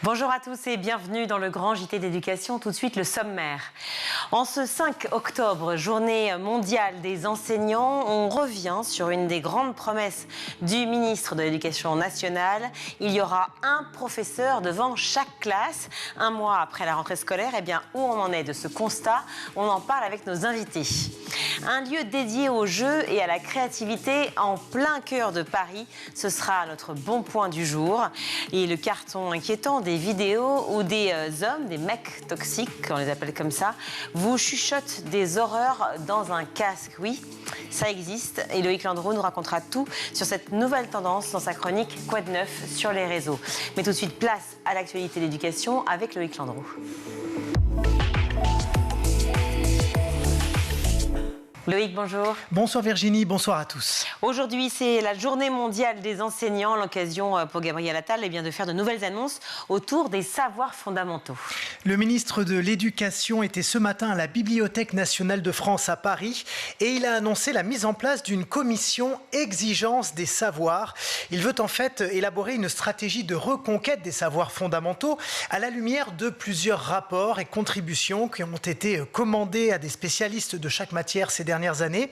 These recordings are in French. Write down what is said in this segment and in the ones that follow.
Bonjour à tous et bienvenue dans le grand JT d'éducation. Tout de suite, le sommaire. En ce 5 octobre, journée mondiale des enseignants, on revient sur une des grandes promesses du ministre de l'Éducation nationale. Il y aura un professeur devant chaque classe. Un mois après la rentrée scolaire, où on en est de ce constat? On en parle avec nos invités. Un lieu dédié aux jeux et à la créativité en plein cœur de Paris. Ce sera notre bon point du jour. Et le carton inquiétant des vidéos où des hommes, des mecs toxiques, on les appelle comme ça, vous chuchotent des horreurs dans un casque. Oui, ça existe. Et Loïc Landreau nous racontera tout sur cette nouvelle tendance dans sa chronique Quoi de neuf sur les réseaux. Mais tout de suite, place à l'actualité de l'éducation avec Loïc Landreau. Loïc, bonjour. Bonsoir Virginie, bonsoir à tous. Aujourd'hui, c'est la journée mondiale des enseignants, l'occasion pour Gabriel Attal de faire de nouvelles annonces autour des savoirs fondamentaux. Le ministre de l'Éducation était ce matin à la Bibliothèque nationale de France à Paris et il a annoncé la mise en place d'une commission exigence des savoirs. Il veut en fait élaborer une stratégie de reconquête des savoirs fondamentaux à la lumière de plusieurs rapports et contributions qui ont été commandés à des spécialistes de chaque matière ces dernières années.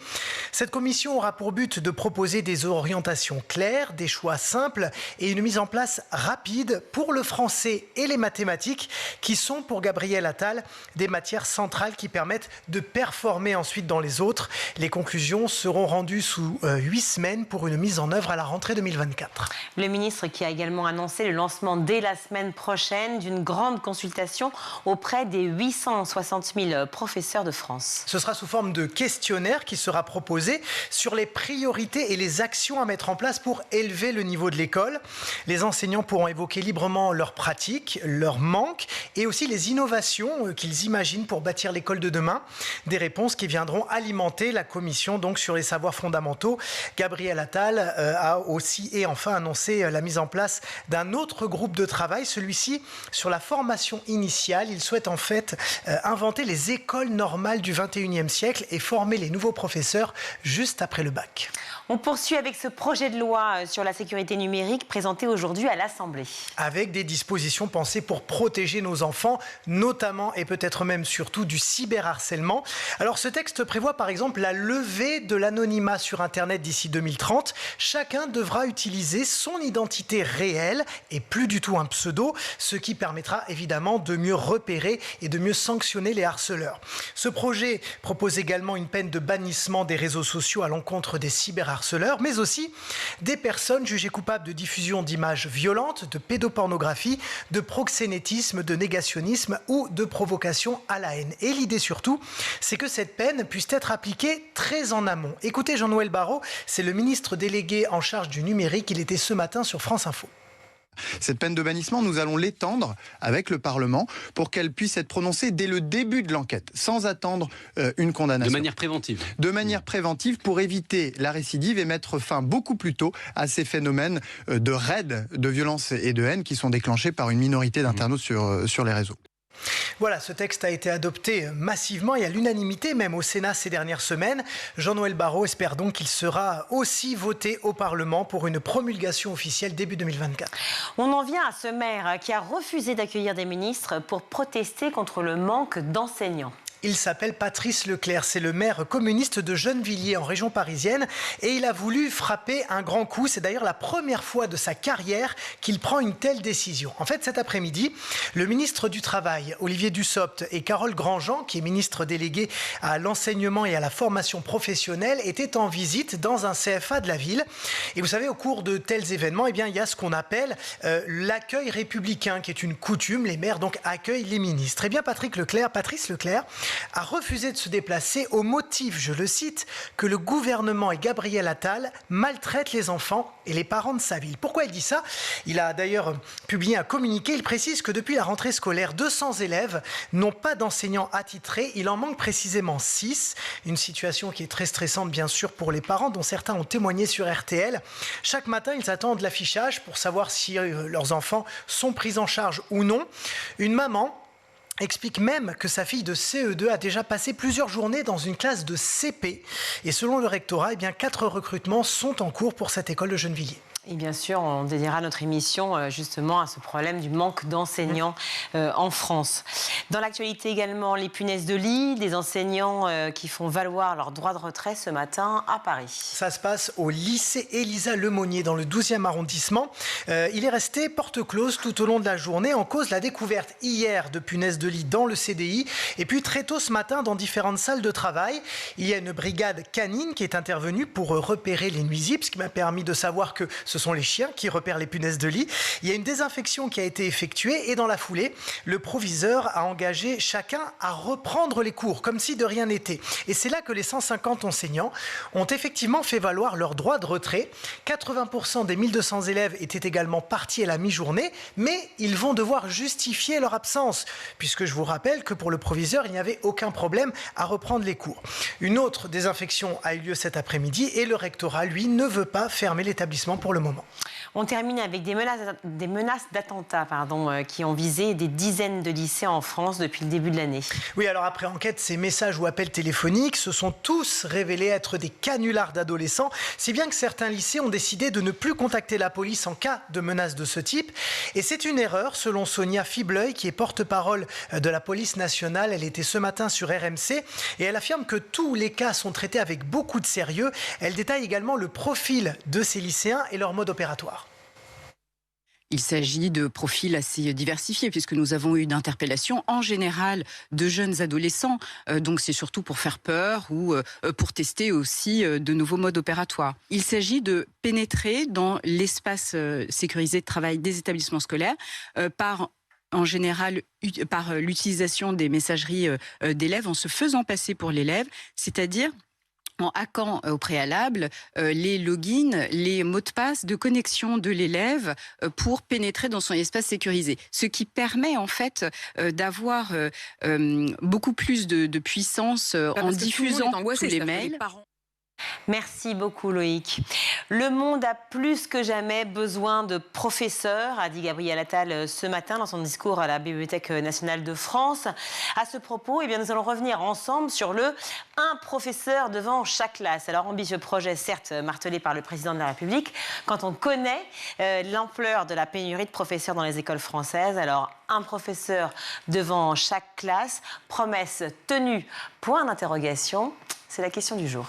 Cette commission aura pour but de proposer des orientations claires, des choix simples et une mise en place rapide pour le français et les mathématiques qui sont pour Gabriel Attal des matières centrales qui permettent de performer ensuite dans les autres. Les conclusions seront rendues sous 8 semaines pour une mise en œuvre à la rentrée 2024. Le ministre qui a également annoncé le lancement dès la semaine prochaine d'une grande consultation auprès des 860 000 professeurs de France. Ce sera sous forme de questionnaire qui sera proposé sur les priorités et les actions à mettre en place pour élever le niveau de l'école. Les enseignants pourront évoquer librement leurs pratiques, leurs manques et aussi les innovations qu'ils imaginent pour bâtir l'école de demain. Des réponses qui viendront alimenter la commission donc sur les savoirs fondamentaux. Gabriel Attal a aussi et enfin annoncé la mise en place d'un autre groupe de travail, celui-ci sur la formation initiale. Il souhaite en fait inventer les écoles normales du 21e siècle et former les nouveaux professeurs juste après le bac. On poursuit avec ce projet de loi sur la sécurité numérique présenté aujourd'hui à l'Assemblée. Avec des dispositions pensées pour protéger nos enfants, notamment et peut-être même surtout du cyberharcèlement. Alors ce texte prévoit par exemple la levée de l'anonymat sur Internet d'ici 2030. Chacun devra utiliser son identité réelle et plus du tout un pseudo, ce qui permettra évidemment de mieux repérer et de mieux sanctionner les harceleurs. Ce projet propose également une peine de bannissement des réseaux sociaux à l'encontre des cyberharceleurs, mais aussi des personnes jugées coupables de diffusion d'images violentes, de pédopornographie, de proxénétisme, de négationnisme ou de provocation à la haine. Et l'idée surtout, c'est que cette peine puisse être appliquée très en amont. Écoutez Jean-Noël Barrot, c'est le ministre délégué en charge du numérique, il était ce matin sur France Info. Cette peine de bannissement, nous allons l'étendre avec le Parlement pour qu'elle puisse être prononcée dès le début de l'enquête, sans attendre une condamnation. De manière préventive. De manière préventive pour éviter la récidive et mettre fin beaucoup plus tôt à ces phénomènes de raids, de violence et de haine qui sont déclenchés par une minorité d'internautes sur les réseaux. Voilà, ce texte a été adopté massivement et à l'unanimité, même au Sénat ces dernières semaines. Jean-Noël Barrot espère donc qu'il sera aussi voté au Parlement pour une promulgation officielle début 2024. On en vient à ce maire qui a refusé d'accueillir des ministres pour protester contre le manque d'enseignants. Il s'appelle Patrice Leclerc, c'est le maire communiste de Gennevilliers en région parisienne et il a voulu frapper un grand coup. C'est d'ailleurs la première fois de sa carrière qu'il prend une telle décision. En fait, cet après-midi, le ministre du Travail, Olivier Dussopt, et Carole Grandjean, qui est ministre déléguée à l'enseignement et à la formation professionnelle, étaient en visite dans un CFA de la ville. Et vous savez, au cours de tels événements, il y a ce qu'on appelle l'accueil républicain, qui est une coutume. Les maires donc accueillent les ministres. Eh bien, Patrice Leclerc, a refusé de se déplacer au motif, je le cite, que le gouvernement et Gabriel Attal maltraitent les enfants et les parents de sa ville. Pourquoi il dit ça? Il a d'ailleurs publié un communiqué. Il précise que depuis la rentrée scolaire, 200 élèves n'ont pas d'enseignants attitrés. Il en manque précisément 6. Une situation qui est très stressante, bien sûr, pour les parents, dont certains ont témoigné sur RTL. Chaque matin, ils attendent l'affichage pour savoir si leurs enfants sont pris en charge ou non. Une maman explique même que sa fille de CE2 a déjà passé plusieurs journées dans une classe de CP. Et selon le rectorat, 4 recrutements sont en cours pour cette école de Gennevilliers. Et bien sûr, on dédiera notre émission justement à ce problème du manque d'enseignants en France. Dans l'actualité également, les punaises de lit, des enseignants qui font valoir leur droit de retrait ce matin à Paris. Ça se passe au lycée Élisa Lemonnier dans le 12e arrondissement. Il est resté porte close tout au long de la journée, en cause la découverte hier de punaises de lit dans le CDI. Et puis très tôt ce matin, dans différentes salles de travail, il y a une brigade canine qui est intervenue pour repérer les nuisibles, ce qui m'a permis de savoir que ce sont les chiens qui repèrent les punaises de lit. Il y a une désinfection qui a été effectuée et dans la foulée, le proviseur a engagé chacun à reprendre les cours, comme si de rien n'était. Et c'est là que les 150 enseignants ont effectivement fait valoir leur droit de retrait. 80% des 1200 élèves étaient également partis à la mi-journée, mais ils vont devoir justifier leur absence, puisque je vous rappelle que pour le proviseur, il n'y avait aucun problème à reprendre les cours. Une autre désinfection a eu lieu cet après-midi et le rectorat, lui, ne veut pas fermer l'établissement pour le moment. On termine avec des menaces d'attentats qui ont visé des dizaines de lycées en France depuis le début de l'année. Oui, alors après enquête, ces messages ou appels téléphoniques se sont tous révélés être des canulars d'adolescents, si bien que certains lycées ont décidé de ne plus contacter la police en cas de menaces de ce type. Et c'est une erreur, selon Sonia Fibleuil, qui est porte-parole de la police nationale. Elle était ce matin sur RMC et elle affirme que tous les cas sont traités avec beaucoup de sérieux. Elle détaille également le profil de ces lycéens et leur mode opératoire. Il s'agit de profils assez diversifiés puisque nous avons eu d'interpellations en général de jeunes adolescents. Donc c'est surtout pour faire peur ou pour tester aussi de nouveaux modes opératoires. Il s'agit de pénétrer dans l'espace sécurisé de travail des établissements scolaires en général par l'utilisation des messageries d'élèves en se faisant passer pour l'élève, c'est-à-dire en hackant au préalable les logins, les mots de passe de connexion de l'élève pour pénétrer dans son espace sécurisé. Ce qui permet en fait d'avoir beaucoup plus de puissance en diffusant tous les mails. Merci beaucoup Loïc. Le monde a plus que jamais besoin de professeurs, a dit Gabriel Attal ce matin dans son discours à la Bibliothèque nationale de France. À ce propos, nous allons revenir ensemble sur le « un professeur devant chaque classe ». Alors ambitieux projet, certes martelé par le président de la République, quand on connaît l'ampleur de la pénurie de professeurs dans les écoles françaises. Alors un professeur devant chaque classe, promesse tenue, point d'interrogation, c'est la question du jour.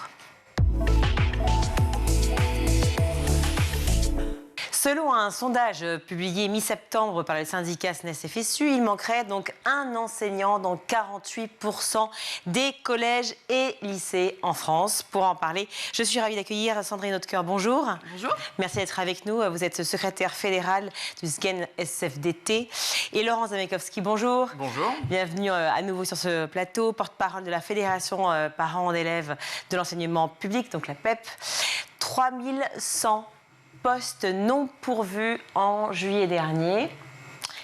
Selon un sondage publié mi-septembre par le syndicat SNES-FSU, il manquerait donc un enseignant dans 48% des collèges et lycées en France. Pour en parler, je suis ravie d'accueillir Sandrine Hautecoeur. Bonjour. Bonjour. Merci d'être avec nous. Vous êtes secrétaire fédérale du SGEN SFDT. Et Laurent Zamekowski, bonjour. Bonjour. Bienvenue à nouveau sur ce plateau, porte-parole de la Fédération parents d'élèves de l'enseignement public, donc la PEP. 3100 postes non pourvus en juillet dernier.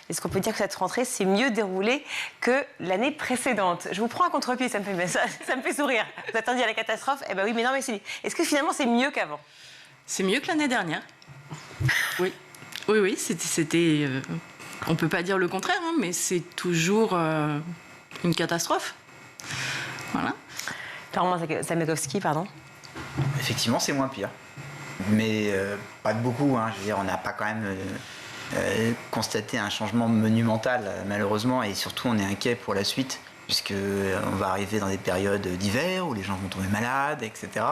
Est-ce qu'on peut dire que cette rentrée s'est mieux déroulée que l'année précédente? Je vous prends à contre-pied, ça me fait sourire. Vous attendiez à la catastrophe? Eh bien oui, mais non, mais est-ce que finalement c'est mieux qu'avant? C'est mieux que l'année dernière. Oui, c'était on ne peut pas dire le contraire, mais c'est toujours une catastrophe. Voilà. Laurent Zamekowski, pardon. Effectivement, c'est moins pire. Mais pas de beaucoup. Je veux dire, on n'a pas quand même constaté un changement monumental, malheureusement. Et surtout, on est inquiet pour la suite, puisqu'on va arriver dans des périodes d'hiver où les gens vont tomber malades, etc.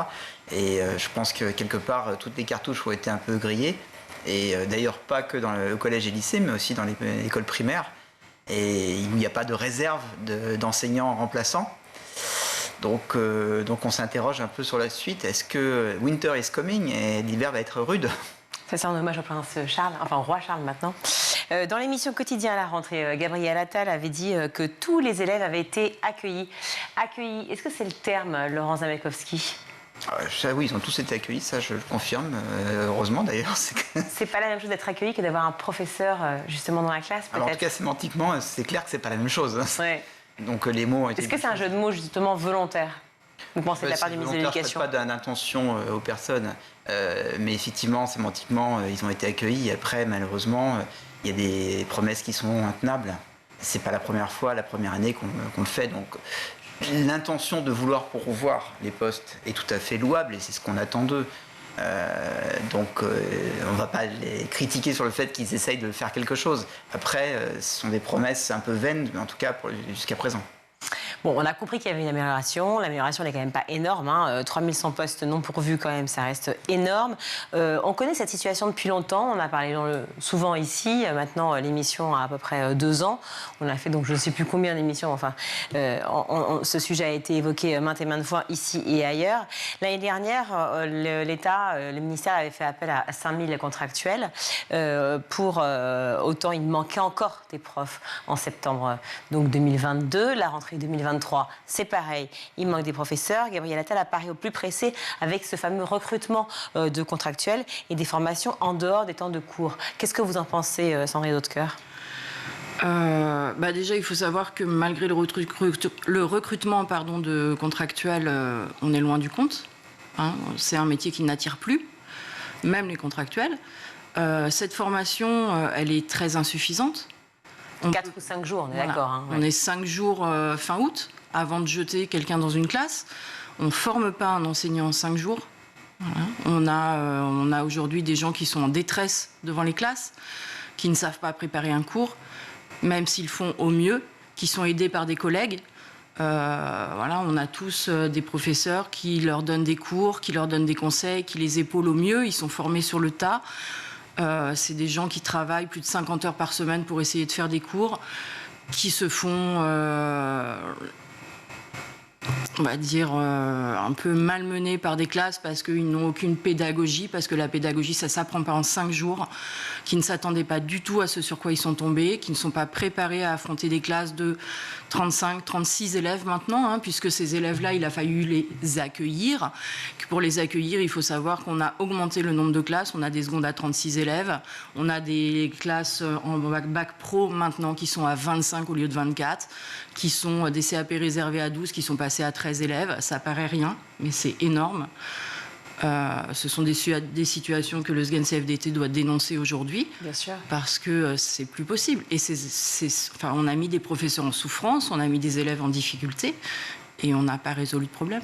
Et je pense que quelque part, toutes les cartouches ont été un peu grillées. Et d'ailleurs, pas que dans le collège et lycée, mais aussi dans les écoles primaires. Et il n'y a pas de réserve d'enseignants remplaçants. Donc on s'interroge un peu sur la suite. Est-ce que winter is coming et l'hiver va être rude? Ça, c'est un hommage au prince Charles, enfin au roi Charles maintenant. Dans l'émission Quotidien à la rentrée, Gabriel Attal avait dit que tous les élèves avaient été accueillis. Accueillis, est-ce que c'est le terme, Laurent Zamekowski? Ça, oui, ils ont tous été accueillis, ça je le confirme, heureusement d'ailleurs. C'est pas la même chose d'être accueilli que d'avoir un professeur justement dans la classe, peut-être? Alors, en tout cas, sémantiquement, c'est clair que c'est pas la même chose. Ouais. Donc les mots ont été... Est-ce que c'est un jeu de mots justement volontaire? Vous pensez de la part du ministre de l'Éducation? Je ne pas d'intention aux personnes, mais effectivement, sémantiquement, ils ont été accueillis. Après, malheureusement, il y a des promesses qui sont intenables. c'est pas la première fois, la première année qu'on le fait. Donc l'intention de vouloir pourvoir les postes est tout à fait louable et c'est ce qu'on attend d'eux. Donc on ne va pas les critiquer sur le fait qu'ils essayent de faire quelque chose. Après, ce sont des promesses un peu vaines, mais en tout cas jusqu'à présent. Bon, on a compris qu'il y avait une amélioration. L'amélioration n'est quand même pas énorme. 3100 postes non pourvus, quand même, ça reste énorme. On connaît cette situation depuis longtemps. On a parlé souvent ici. Maintenant, l'émission a à peu près 2 ans. On a fait donc je ne sais plus combien d'émissions. Enfin, ce sujet a été évoqué maintes et maintes fois ici et ailleurs. L'année dernière, l'État, le ministère avait fait appel à 5000 contractuels. Autant il manquait encore des profs en septembre donc 2022. La rentrée 2023, c'est pareil, il manque des professeurs. Gabriel Attal apparaît au plus pressé avec ce fameux recrutement de contractuels et des formations en dehors des temps de cours. Qu'est-ce que vous en pensez, Sandrine Hautecoeur ? Déjà, il faut savoir que malgré le recrutement de contractuels, on est loin du compte. C'est un métier qui n'attire plus, même les contractuels. Cette formation, elle est très insuffisante. 4 ou 5 jours, on est d'accord. On est 5 jours fin août, avant de jeter quelqu'un dans une classe. On ne forme pas un enseignant en 5 jours. Voilà. On a aujourd'hui des gens qui sont en détresse devant les classes, qui ne savent pas préparer un cours, même s'ils font au mieux, qui sont aidés par des collègues. On a tous des professeurs qui leur donnent des cours, qui leur donnent des conseils, qui les épaulent au mieux. Ils sont formés sur le tas. C'est des gens qui travaillent plus de 50 heures par semaine pour essayer de faire des cours, qui se font, on va dire, un peu malmenés par des classes parce qu'ils n'ont aucune pédagogie, parce que la pédagogie, ça ne s'apprend pas en 5 jours, qui ne s'attendaient pas du tout à ce sur quoi ils sont tombés, qui ne sont pas préparés à affronter des classes de 35, 36 élèves maintenant, puisque ces élèves-là, il a fallu les accueillir. Pour les accueillir, il faut savoir qu'on a augmenté le nombre de classes. On a des secondes à 36 élèves. On a des classes en bac pro maintenant qui sont à 25 au lieu de 24, qui sont des CAP réservés à 12, qui sont passés à 13 élèves. Ça paraît rien, mais c'est énorme. Ce sont des situations que le SGEN-CFDT doit dénoncer aujourd'hui. Bien sûr. Parce que c'est plus possible. Et on a mis des professeurs en souffrance, on a mis des élèves en difficulté. Et on n'a pas résolu le problème.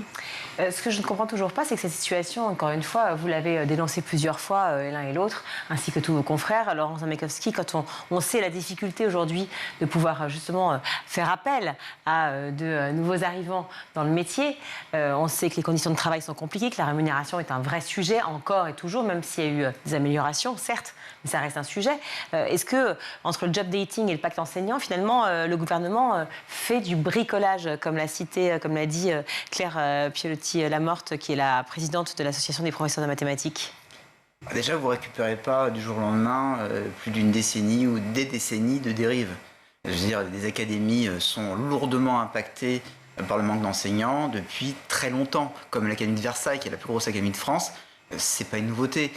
Ce que je ne comprends toujours pas, c'est que cette situation, encore une fois, vous l'avez dénoncée plusieurs fois, l'un et l'autre, ainsi que tous vos confrères. Laurent Zamekowski, quand on sait la difficulté aujourd'hui de pouvoir justement faire appel à de nouveaux arrivants dans le métier, on sait que les conditions de travail sont compliquées, que la rémunération est un vrai sujet, encore et toujours, même s'il y a eu des améliorations, certes, mais ça reste un sujet. Est-ce que, entre le job dating et le pacte enseignant, finalement, le gouvernement fait du bricolage, comme l'a dit Claire Pioloty-Lamorte, qui est la présidente de l'Association des professeurs de mathématiques? Déjà, vous ne récupérez pas du jour au lendemain plus d'une décennie ou des décennies de dérives. Je veux dire, les académies sont lourdement impactées par le manque d'enseignants depuis très longtemps, comme l'Académie de Versailles, qui est la plus grosse académie de France. C'est pas une nouveauté.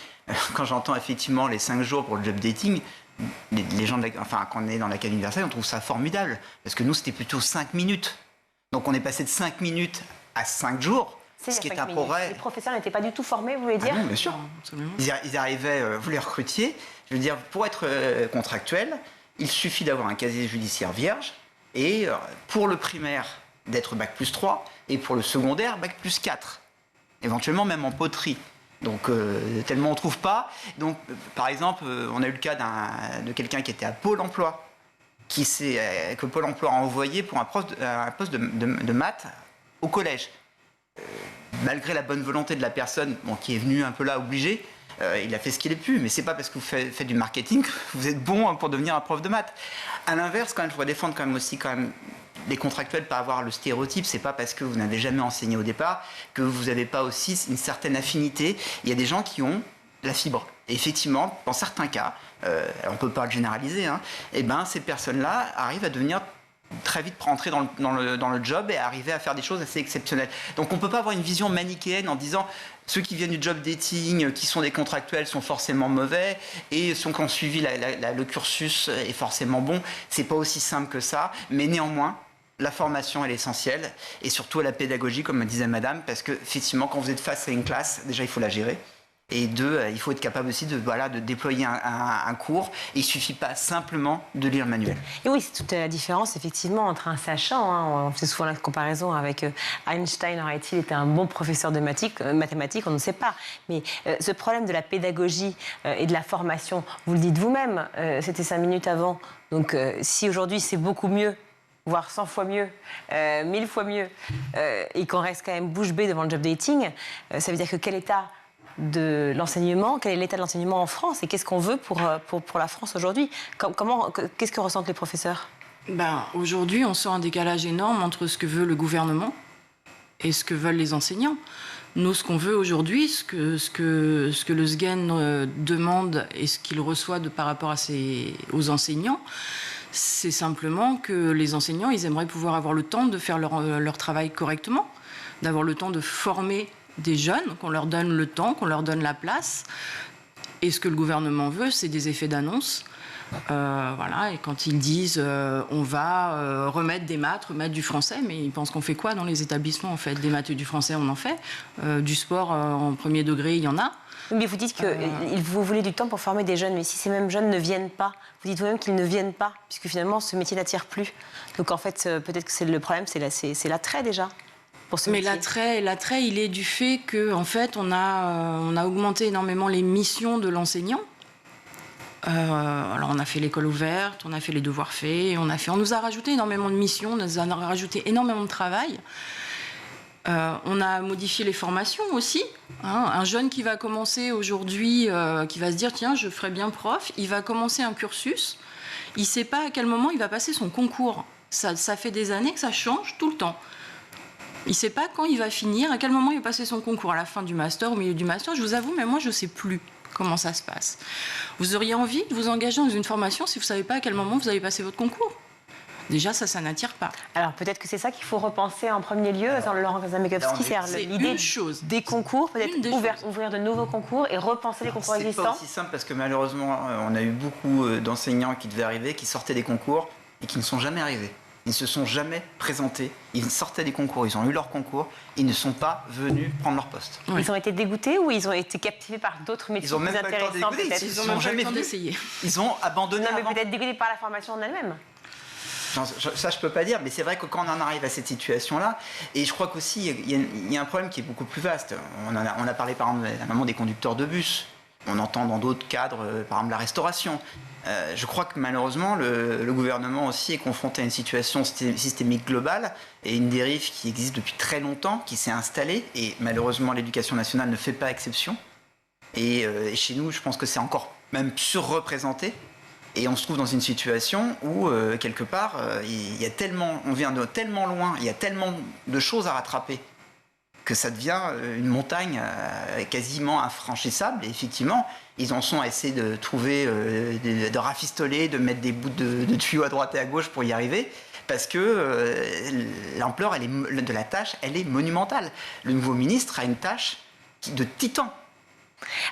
Quand j'entends effectivement les 5 jours pour le job dating, les gens, quand on est dans l'Académie de Versailles, on trouve ça formidable. Parce que nous, c'était plutôt 5 minutes. Donc on est passé de 5 minutes à 5 jours, ce qui est un progrès. Les professeurs n'étaient pas du tout formés, vous voulez dire? Non, bien sûr. Ils arrivaient, vous les recrutiez. Je veux dire, pour être contractuel, il suffit d'avoir un casier judiciaire vierge et pour le primaire, d'être bac+3 et pour le secondaire, bac+4. Éventuellement même en poterie. Donc tellement on ne trouve pas. Donc par exemple, on a eu le cas de quelqu'un qui était à Pôle emploi, que Pôle emploi a envoyé pour un poste de maths au collège. Malgré la bonne volonté de la personne qui est venue un peu là obligée, il a fait ce qu'il a pu. Mais c'est pas parce que vous faites du marketing que vous êtes bon pour devenir un prof de maths. À l'inverse, quand même, je voudrais défendre quand même les contractuels, pas avoir le stéréotype. C'est pas parce que vous n'avez jamais enseigné au départ que vous n'avez pas aussi une certaine affinité. Il y a des gens qui ont la fibre. Et effectivement, dans certains cas, on ne peut pas le généraliser, ces personnes-là arrivent à devenir très vite rentrer dans le job et arriver à faire des choses assez exceptionnelles. Donc on ne peut pas avoir une vision manichéenne en disant ceux qui viennent du job dating, qui sont des contractuels, sont forcément mauvais et ceux qui ont suivi le cursus est forcément bon. C'est pas aussi simple que ça, mais néanmoins, la formation elle est essentielle et surtout la pédagogie, comme disait madame, parce que effectivement quand vous êtes face à une classe, déjà il faut la gérer. Et deux, il faut être capable aussi de déployer un cours. Il ne suffit pas simplement de lire le manuel. Et oui, c'est toute la différence, effectivement, entre un sachant, hein, on fait souvent la comparaison avec Einstein, aurait-il été un bon professeur de mathématiques, on ne sait pas. Mais ce problème de la pédagogie et de la formation, vous le dites vous-même, c'était 5 minutes avant. Donc si aujourd'hui c'est beaucoup mieux, voire 100 fois mieux, 1000 fois mieux, et qu'on reste quand même bouche bée devant le job dating, ça veut dire que quel est l'état de l'enseignement en France et qu'est-ce qu'on veut pour la France aujourd'hui? Qu'est-ce que ressentent les professeurs? Aujourd'hui, on sent un décalage énorme entre ce que veut le gouvernement et ce que veulent les enseignants. Nous, ce qu'on veut aujourd'hui, ce que le SGEN demande et ce qu'il reçoit par rapport aux enseignants, c'est simplement que les enseignants, ils aimeraient pouvoir avoir le temps de faire leur travail correctement, d'avoir le temps de former des jeunes, qu'on leur donne le temps, qu'on leur donne la place. Et ce que le gouvernement veut, c'est des effets d'annonce. Et quand ils disent on va remettre des maths, remettre du français, mais ils pensent qu'on fait quoi dans les établissements en fait? Des maths et du français, on en fait. Du sport en premier degré, il y en a. Mais vous dites que vous voulez du temps pour former des jeunes, mais si ces mêmes jeunes ne viennent pas, vous dites vous-même qu'ils ne viennent pas, puisque finalement ce métier n'attire plus. Donc en fait, peut-être que le problème, c'est l'attrait déjà. Mais l'attrait, il est du fait qu'en fait, on a augmenté énormément les missions de l'enseignant. Alors on a fait l'école ouverte, on a fait les devoirs faits, on nous a rajouté énormément de missions, on nous a rajouté énormément de travail. On a modifié les formations aussi. Un jeune qui va commencer aujourd'hui, qui va se dire tiens, je ferai bien prof, il va commencer un cursus, il ne sait pas à quel moment il va passer son concours. Ça fait des années que ça change tout le temps. Il ne sait pas quand il va finir, à quel moment il va passer son concours, à la fin du master, au milieu du master. Je vous avoue, mais moi, je ne sais plus comment ça se passe. Vous auriez envie de vous engager dans une formation si vous ne savez pas à quel moment vous allez passer votre concours? Déjà, ça n'attire pas. Alors, peut-être que c'est ça qu'il faut repenser en premier lieu, Laurent Zamekowski, c'est l'idée des concours, peut-être ouvrir de nouveaux concours et repenser les concours existants. C'est pas aussi simple parce que malheureusement, on a eu beaucoup d'enseignants qui devaient arriver, qui sortaient des concours et qui ne sont jamais arrivés. Ils ne se sont jamais présentés, ils sortaient des concours, ils ont eu leur concours, ils ne sont pas venus prendre leur poste. Oui. Ils ont été dégoûtés ou ils ont été captivés par d'autres métiers plus intéressants peut-être? Ils n'ont jamais pu essayer. Ils ont abandonné mais peut-être dégoûtés par la formation en elle-même. Ça, je ne peux pas dire, mais c'est vrai que quand on en arrive à cette situation-là, et je crois qu'aussi, il y a un problème qui est beaucoup plus vaste. On a parlé par exemple à un moment des conducteurs de bus. On entend dans d'autres cadres, par exemple la restauration. Je crois que malheureusement, le gouvernement aussi est confronté à une situation systémique globale et une dérive qui existe depuis très longtemps, qui s'est installée. Et malheureusement, l'éducation nationale ne fait pas exception. Et chez nous, je pense que c'est encore même surreprésenté. Et on se trouve dans une situation où, quelque part, on vient de tellement loin, il y a tellement de choses à rattraper que ça devient une montagne quasiment infranchissable. Et effectivement, ils en sont à essayer de trouver, de rafistoler, de mettre des bouts de tuyaux à droite et à gauche pour y arriver, parce que l'ampleur de la tâche, elle est monumentale. Le nouveau ministre a une tâche de titan.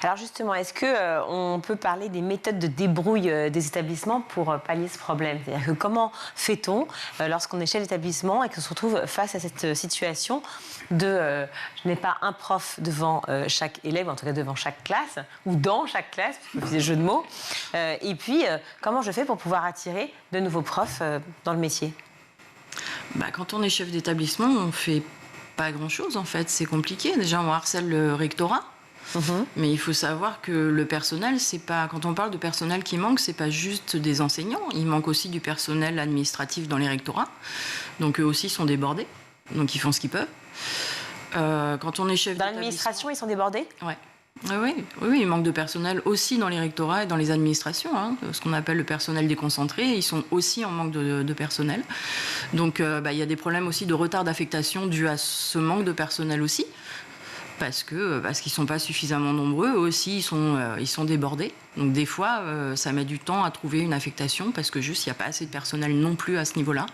Alors justement, est-ce qu'on peut parler des méthodes de débrouille des établissements pour pallier ce problème? C'est-à-dire que comment fait-on lorsqu'on est chef d'établissement et qu'on se retrouve face à cette situation je n'ai pas un prof devant chaque élève, en tout cas devant chaque classe, ou dans chaque classe, parce que je faisais jeu de mots, et puis comment je fais pour pouvoir attirer de nouveaux profs dans le métier? Quand on est chef d'établissement, on ne fait pas grand-chose en fait, c'est compliqué. Déjà, on harcèle le rectorat. Mais il faut savoir que le personnel, c'est pas, quand on parle de personnel qui manque, c'est pas juste des enseignants. Il manque aussi du personnel administratif dans les rectorats. Donc eux aussi sont débordés. Donc ils font ce qu'ils peuvent. Quand on est chef d'établissement, dans l'administration, ils sont débordés? Oui, il manque de personnel aussi dans les rectorats et dans les administrations. Ce qu'on appelle le personnel déconcentré, ils sont aussi en manque de personnel. Donc il y a des problèmes aussi de retard d'affectation dû à ce manque de personnel aussi. Parce qu'ils ne sont pas suffisamment nombreux. Eux aussi, ils sont débordés. Donc des fois, ça met du temps à trouver une affectation parce que juste, il n'y a pas assez de personnel non plus à ce niveau-là.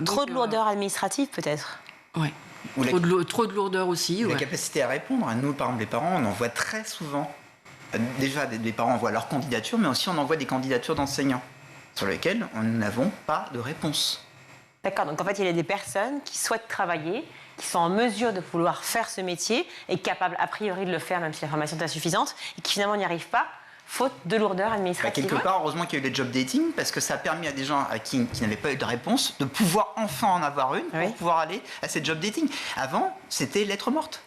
Trop de lourdeur administrative, peut-être? Oui. Trop de lourdeur aussi. La capacité à répondre. Nous, par exemple, les parents, on envoie très souvent... Déjà, les parents envoient leur candidature, mais aussi on envoie des candidatures d'enseignants sur lesquelles nous n'avons pas de réponse. D'accord, donc en fait, il y a des personnes qui souhaitent travailler qui sont en mesure de pouvoir faire ce métier et capables a priori de le faire, même si la formation est insuffisante, et qui finalement n'y arrivent pas, faute de lourdeur administrative. Quelque part, heureusement qu'il y a eu les job dating, parce que ça a permis à des gens qui n'avaient pas eu de réponse de pouvoir enfin en avoir une pour pouvoir aller à ces job dating. Avant, c'était lettre morte.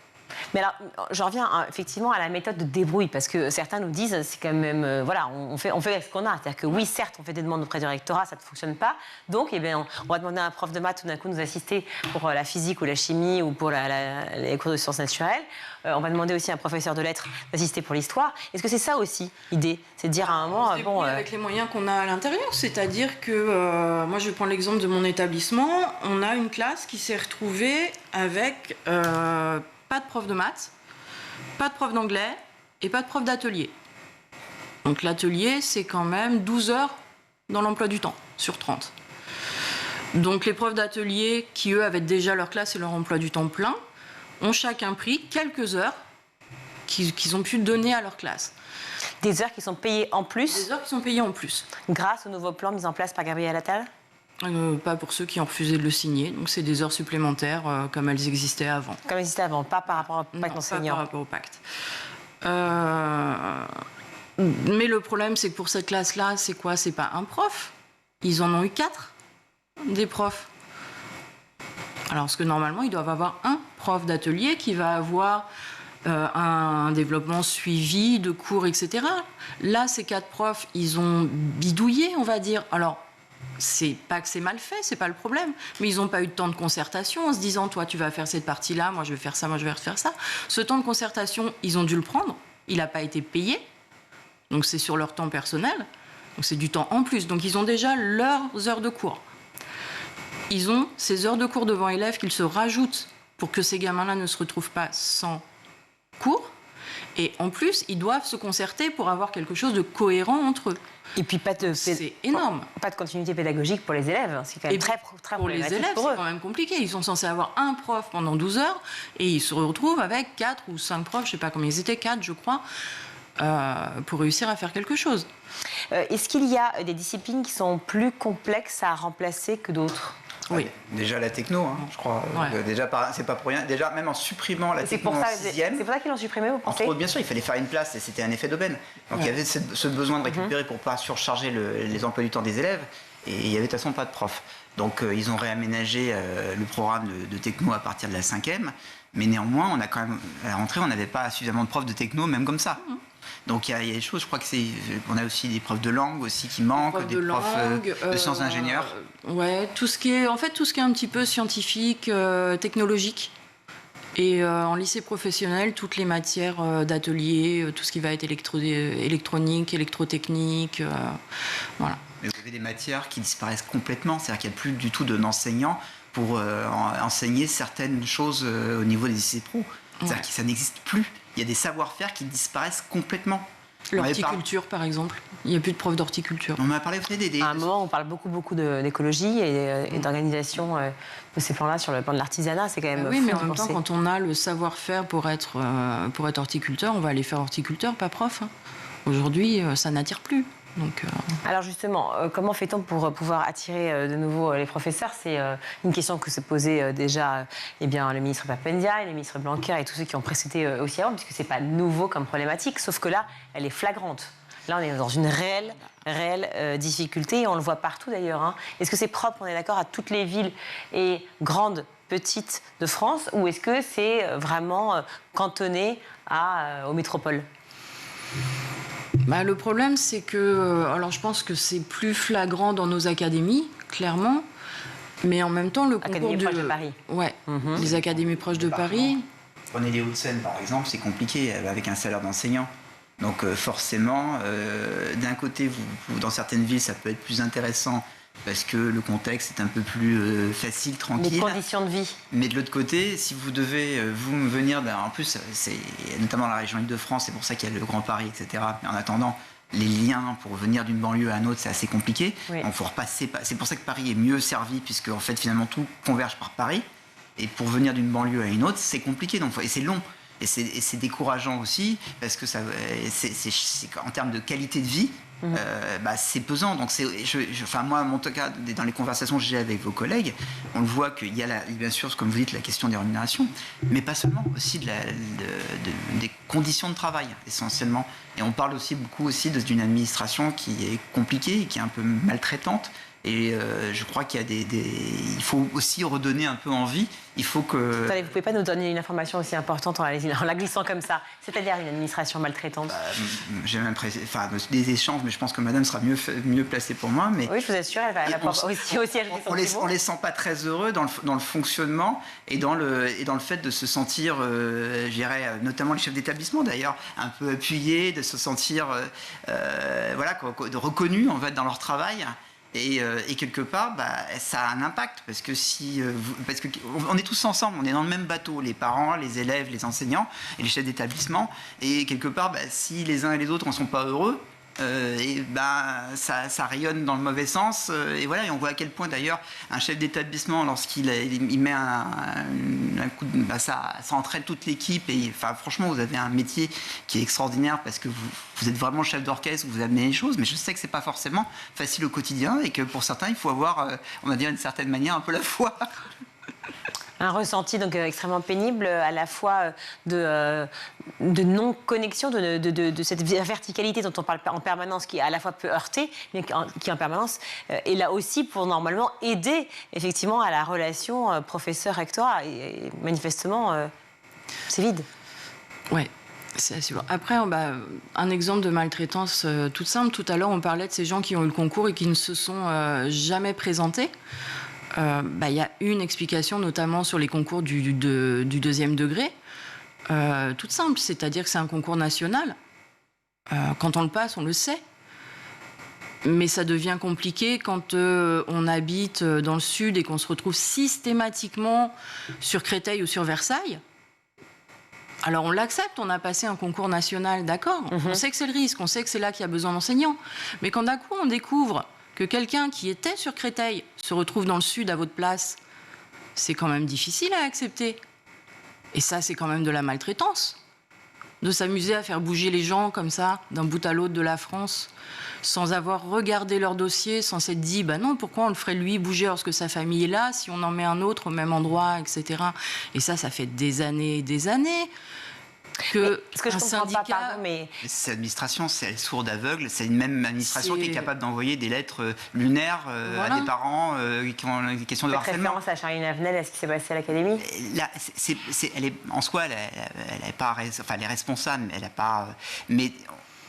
Mais alors, je reviens effectivement à la méthode de débrouille, parce que certains nous disent, c'est quand même, voilà, on fait avec ce qu'on a. C'est-à-dire que oui, certes, on fait des demandes auprès du rectorat, ça ne fonctionne pas. Donc, eh bien, on va demander à un prof de maths tout d'un coup nous assister pour la physique ou la chimie ou pour les cours de sciences naturelles. On va demander aussi à un professeur de lettres d'assister pour l'histoire. Est-ce que c'est ça aussi, l'idée? C'est de dire à un moment, bon... Avec les moyens qu'on a à l'intérieur, c'est-à-dire que, moi je vais prendre l'exemple de mon établissement, on a une classe qui s'est retrouvée avec... pas de prof de maths, pas de prof d'anglais et pas de prof d'atelier. Donc l'atelier, c'est quand même 12 heures dans l'emploi du temps, sur 30. Donc les profs d'atelier, qui eux avaient déjà leur classe et leur emploi du temps plein, ont chacun pris quelques heures qu'ils ont pu donner à leur classe. Des heures qui sont payées en plus? Des heures qui sont payées en plus. Grâce au nouveau plan mis en place par Gabriel Attal? Pas pour ceux qui ont refusé de le signer. Donc c'est des heures supplémentaires comme elles existaient avant. Comme elles existaient avant, pas par rapport au pacte enseignant. Pas par rapport au pacte. Mais le problème, c'est que pour cette classe-là, c'est quoi? C'est pas un prof. Ils en ont eu 4, des profs. Alors, parce que normalement, ils doivent avoir un prof d'atelier qui va avoir un développement suivi de cours, etc. Là, ces 4 profs, ils ont bidouillé, on va dire. Alors, c'est pas que c'est mal fait, c'est pas le problème, mais ils n'ont pas eu de temps de concertation en se disant, toi tu vas faire cette partie-là, moi je vais faire ça, moi je vais faire ça. Ce temps de concertation, ils ont dû le prendre, il n'a pas été payé, donc c'est sur leur temps personnel, donc c'est du temps en plus, donc ils ont déjà leurs heures de cours. Ils ont ces heures de cours devant élèves qu'ils se rajoutent pour que ces gamins-là ne se retrouvent pas sans cours, et en plus, ils doivent se concerter pour avoir quelque chose de cohérent entre eux. Et puis c'est énorme. Pas de continuité pédagogique pour les élèves, c'est quand même très pour les élèves, c'est quand même compliqué. Ils sont censés avoir un prof pendant 12 heures et ils se retrouvent avec 4 ou 5 profs, je sais pas combien ils étaient, 4 je crois, pour réussir à faire quelque chose. Est-ce qu'il y a des disciplines qui sont plus complexes à remplacer que d'autres? Oui. Déjà la techno, je crois. Ouais. Déjà, c'est pas pour rien. Déjà, même en supprimant la techno en 6e... C'est pour ça qu'ils l'ont supprimé, vous pensez? Bien sûr, il fallait faire une place et c'était un effet d'aubaine. Donc il y avait ce besoin de récupérer pour ne pas surcharger les emplois du temps des élèves. Et il n'y avait de toute façon pas de profs. Donc ils ont réaménagé le programme de techno à partir de la 5e. Mais néanmoins, on a quand même, à la rentrée, on n'avait pas suffisamment de profs de techno, même comme ça. Donc il y a des choses, je crois qu'on a aussi des profs de langue aussi qui manquent, des profs de sciences ingénieurs. Ouais, tout ce qui est un petit peu scientifique, technologique. Et en lycée professionnel, toutes les matières d'atelier, tout ce qui va être électronique, électrotechnique, voilà. Mais vous avez des matières qui disparaissent complètement, c'est-à-dire qu'il n'y a plus du tout d'enseignants pour enseigner certaines choses au niveau des lycées pro. C'est-à-dire que ça n'existe plus. Il y a des savoir-faire qui disparaissent complètement. L'horticulture, par exemple. Il n'y a plus de profs d'horticulture. On m'a parlé, vous savez, À un moment, on parle beaucoup d'écologie et d'organisation de ces plans-là sur le plan de l'artisanat. C'est quand même oui, mais en même temps, quand on a le savoir-faire pour être horticulteur, on va aller faire horticulteur, pas prof. Aujourd'hui, ça n'attire plus. Donc, Alors justement, comment fait-on pour pouvoir attirer de nouveau les professeurs? C'est une question que se posait déjà le ministre Pap Ndiaye, le ministre Blanquer et tous ceux qui ont précédé aussi avant, puisque ce n'est pas nouveau comme problématique, sauf que là, elle est flagrante. Là, on est dans une réelle difficulté et on le voit partout d'ailleurs. Est-ce que c'est propre, on est d'accord, à toutes les villes et grandes, petites de France, ou est-ce que c'est vraiment cantonné aux métropoles? Le problème, c'est que... alors, je pense que c'est plus flagrant dans nos académies, clairement. Mais en même temps, le concours proches de Paris. Ouais, les académies proches de Paris. Prenez les Hauts-de-Seine, par exemple, c'est compliqué avec un salaire d'enseignant. Donc, forcément, d'un côté, dans certaines villes, ça peut être plus intéressant parce que le contexte est un peu plus facile, tranquille. Les conditions de vie. Mais de l'autre côté, si vous devez venir en plus, c'est notamment la région Île-de-France, c'est pour ça qu'il y a le Grand Paris, etc. Mais en attendant, les liens pour venir d'une banlieue à une autre, c'est assez compliqué. Oui. Donc, faut repasser. C'est pour ça que Paris est mieux servi, puisque en fait, finalement, tout converge par Paris. Et pour venir d'une banlieue à une autre, c'est compliqué, et c'est long. Et c'est décourageant aussi, parce que en termes de qualité de vie, c'est pesant. Donc moi, en tout cas, dans les conversations que j'ai avec vos collègues, on le voit qu'il y a bien sûr, comme vous dites, la question des rémunérations, mais pas seulement, aussi des conditions de travail, essentiellement. Et on parle aussi beaucoup aussi d'une administration qui est compliquée et qui est un peu maltraitante. Et je crois qu'il y a il faut aussi redonner un peu envie. Il faut que... Attendez, vous ne pouvez pas nous donner une information aussi importante en la glissant comme ça, c'est-à-dire une administration maltraitante? J'ai même des échanges, mais je pense que madame sera mieux placée pour moi. Mais oui, je vous assure, elle va aussi ajouter son petit mot. On les sent pas très heureux dans le fonctionnement et dans le fait de se sentir, je dirais, notamment les chefs d'établissement d'ailleurs, un peu appuyés, de se sentir reconnus en fait, dans leur travail. Et quelque part, ça a un impact parce que parce que on est tous ensemble, on est dans le même bateau, les parents, les élèves, les enseignants et les chefs d'établissement. Et quelque part, si les uns et les autres ne sont pas heureux, ça rayonne dans le mauvais sens. Et voilà, et on voit à quel point d'ailleurs un chef d'établissement, lorsqu'il met un coup de, ça entraîne toute l'équipe. Et franchement, vous avez un métier qui est extraordinaire parce que vous êtes vraiment chef d'orchestre, vous amenez les choses, mais je sais que c'est pas forcément facile au quotidien et que pour certains, il faut avoir, on va dire d'une certaine manière, un peu la foi. Un ressenti donc extrêmement pénible, à la fois de non-connexion, de cette verticalité dont on parle en permanence, qui à la fois peut heurter, mais qui en permanence est là aussi pour normalement aider effectivement à la relation professeur-rectorat. Et manifestement, c'est vide. Ouais. C'est assez bon. Après, un exemple de maltraitance toute simple. Tout à l'heure, on parlait de ces gens qui ont eu le concours et qui ne se sont jamais présentés. Y a une explication, notamment sur les concours du deuxième degré, toute simple, c'est-à-dire que c'est un concours national. Quand on le passe, on le sait. Mais ça devient compliqué quand on habite dans le sud et qu'on se retrouve systématiquement sur Créteil ou sur Versailles. Alors on l'accepte, on a passé un concours national, d'accord. On sait que c'est le risque, on sait que c'est là qu'il y a besoin d'enseignants. Mais quand d'un coup on découvre que quelqu'un qui était sur Créteil se retrouve dans le sud à votre place, c'est quand même difficile à accepter. Et ça, c'est quand même de la maltraitance. De s'amuser à faire bouger les gens comme ça, d'un bout à l'autre de la France, sans avoir regardé leur dossier, sans s'être dit, non, pourquoi on le ferait lui bouger lorsque sa famille est là, si on en met un autre au même endroit, etc. Et ça fait des années et des années. Ce que je comprends pas, pardon, mais... Cette administration, c'est sourde aveugle, c'est une même administration qui est capable d'envoyer des lettres lunaires à des parents qui ont des questions de harcèlement. Référence à Charline Avenel, à ce qui s'est passé à l'académie. Là, elle est, en soi, elle est responsable, elle n'a pas... Mais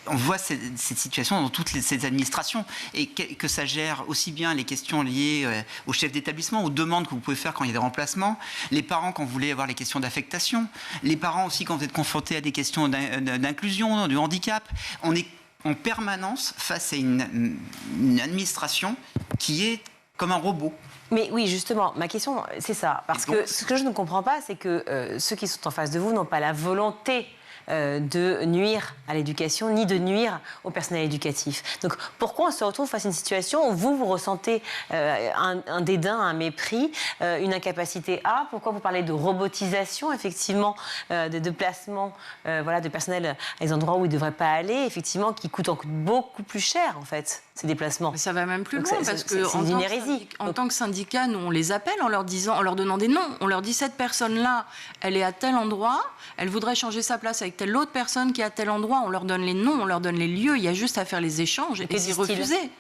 on voit cette situation dans toutes ces administrations et que ça gère aussi bien les questions liées aux chefs d'établissement, aux demandes que vous pouvez faire quand il y a des remplacements, les parents quand vous voulez avoir les questions d'affectation, les parents aussi quand vous êtes confrontés à des questions d'inclusion, du handicap. On est en permanence face à une administration qui est comme un robot. Mais oui, justement, ma question, c'est ça. Parce que ce que je ne comprends pas, c'est que ceux qui sont en face de vous n'ont pas la volonté de nuire à l'éducation, ni de nuire au personnel éducatif. Donc pourquoi on se retrouve face à une situation où vous ressentez un dédain, un mépris, une incapacité à... Pourquoi vous parlez de robotisation, effectivement, de placement de personnel à des endroits où il ne devrait pas aller, effectivement, qui coûtent beaucoup plus cher, en fait, ces déplacements. Mais ça va même plus loin, parce c'est une hérésie. En tant que syndicat, nous, on les appelle en leur donnant des noms. On leur dit, cette personne-là, elle est à tel endroit, elle voudrait changer sa place avec telle autre personne qui est à tel endroit. On leur donne les noms, on leur donne les lieux. Il y a juste à faire les échanges et s'y refuser.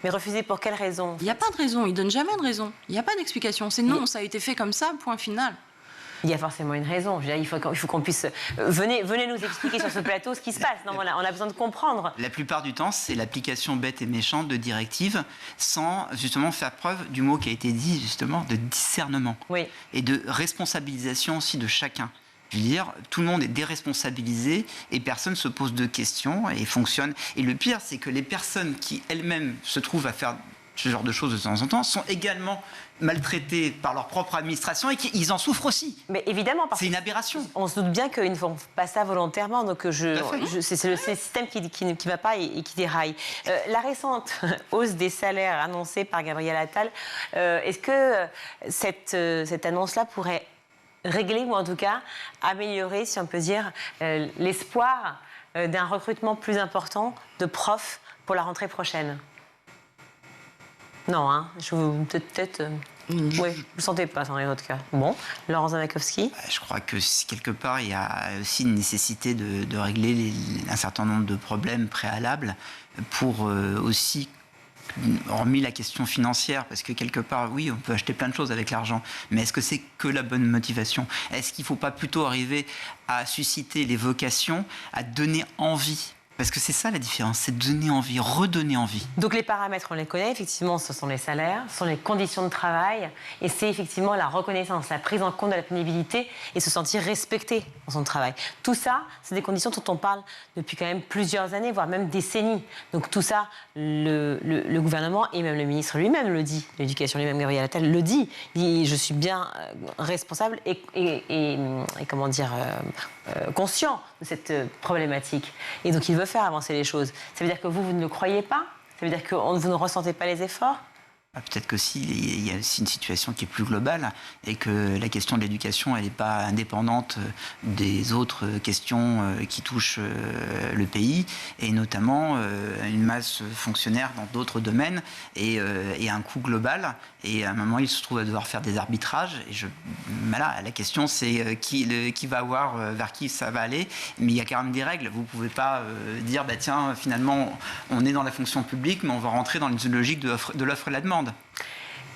Mais refuser pour quelle raison? Il n'y a pas de raison. Ils ne donnent jamais de raison. Il n'y a pas d'explication. C'est non, ça a été fait comme ça, point final. Il y a forcément une raison. Je veux dire, il faut qu'on puisse... Venez nous expliquer sur ce plateau ce qui se passe. Non, on a besoin de comprendre. La plupart du temps, c'est l'application bête et méchante de directives sans justement faire preuve du mot qui a été dit, justement, de discernement. Oui. Et de responsabilisation aussi de chacun. Je veux dire, tout le monde est déresponsabilisé et personne ne se pose de questions et fonctionne. Et le pire, c'est que les personnes qui elles-mêmes se trouvent à faire ce genre de choses de temps en temps sont également maltraités par leur propre administration et qu'ils en souffrent aussi. Mais évidemment, c'est une aberration. On se doute bien qu'ils ne font pas ça volontairement, donc c'est le système qui ne va pas et qui déraille. La récente hausse des salaires annoncée par Gabriel Attal, est-ce que cette annonce-là pourrait régler ou en tout cas améliorer, si on peut dire, l'espoir d'un recrutement plus important de profs pour la rentrée prochaine? Non, hein, je vous peut-être. Oui, vous ne le sentez pas dans les autres cas. Bon, Laurent Zamakovski. Je crois que quelque part, il y a aussi une nécessité de régler un certain nombre de problèmes préalables pour aussi, hormis la question financière, parce que quelque part, oui, on peut acheter plein de choses avec l'argent, mais est-ce que c'est que la bonne motivation? Est-ce qu'il ne faut pas plutôt arriver à susciter les vocations, à donner envie? Parce que c'est ça la différence, c'est donner envie, redonner envie. Donc les paramètres, on les connaît, effectivement, ce sont les salaires, ce sont les conditions de travail, et c'est effectivement la reconnaissance, la prise en compte de la pénibilité et se sentir respecté dans son travail. Tout ça, c'est des conditions dont on parle depuis quand même plusieurs années, voire même décennies. Donc tout ça, le gouvernement et même le ministre lui-même le dit, l'éducation lui-même, Gabriel Attal le dit. Il dit, je suis bien responsable et comment dire, conscient de cette problématique. Et donc il veut faire avancer les choses. Ça veut dire que vous ne le croyez pas? Ça veut dire que vous ne ressentez pas les efforts? Peut-être qu'aussi, il y a aussi une situation qui est plus globale et que la question de l'éducation, elle n'est pas indépendante des autres questions qui touchent le pays, et notamment une masse fonctionnaire dans d'autres domaines et un coût global. Et à un moment, il se trouve à devoir faire des arbitrages. Et voilà, la question, c'est qui va avoir, vers qui ça va aller. Mais il y a quand même des règles. Vous ne pouvez pas dire, bah, tiens, finalement, on est dans la fonction publique, mais on va rentrer dans une logique de l'offre et la demande.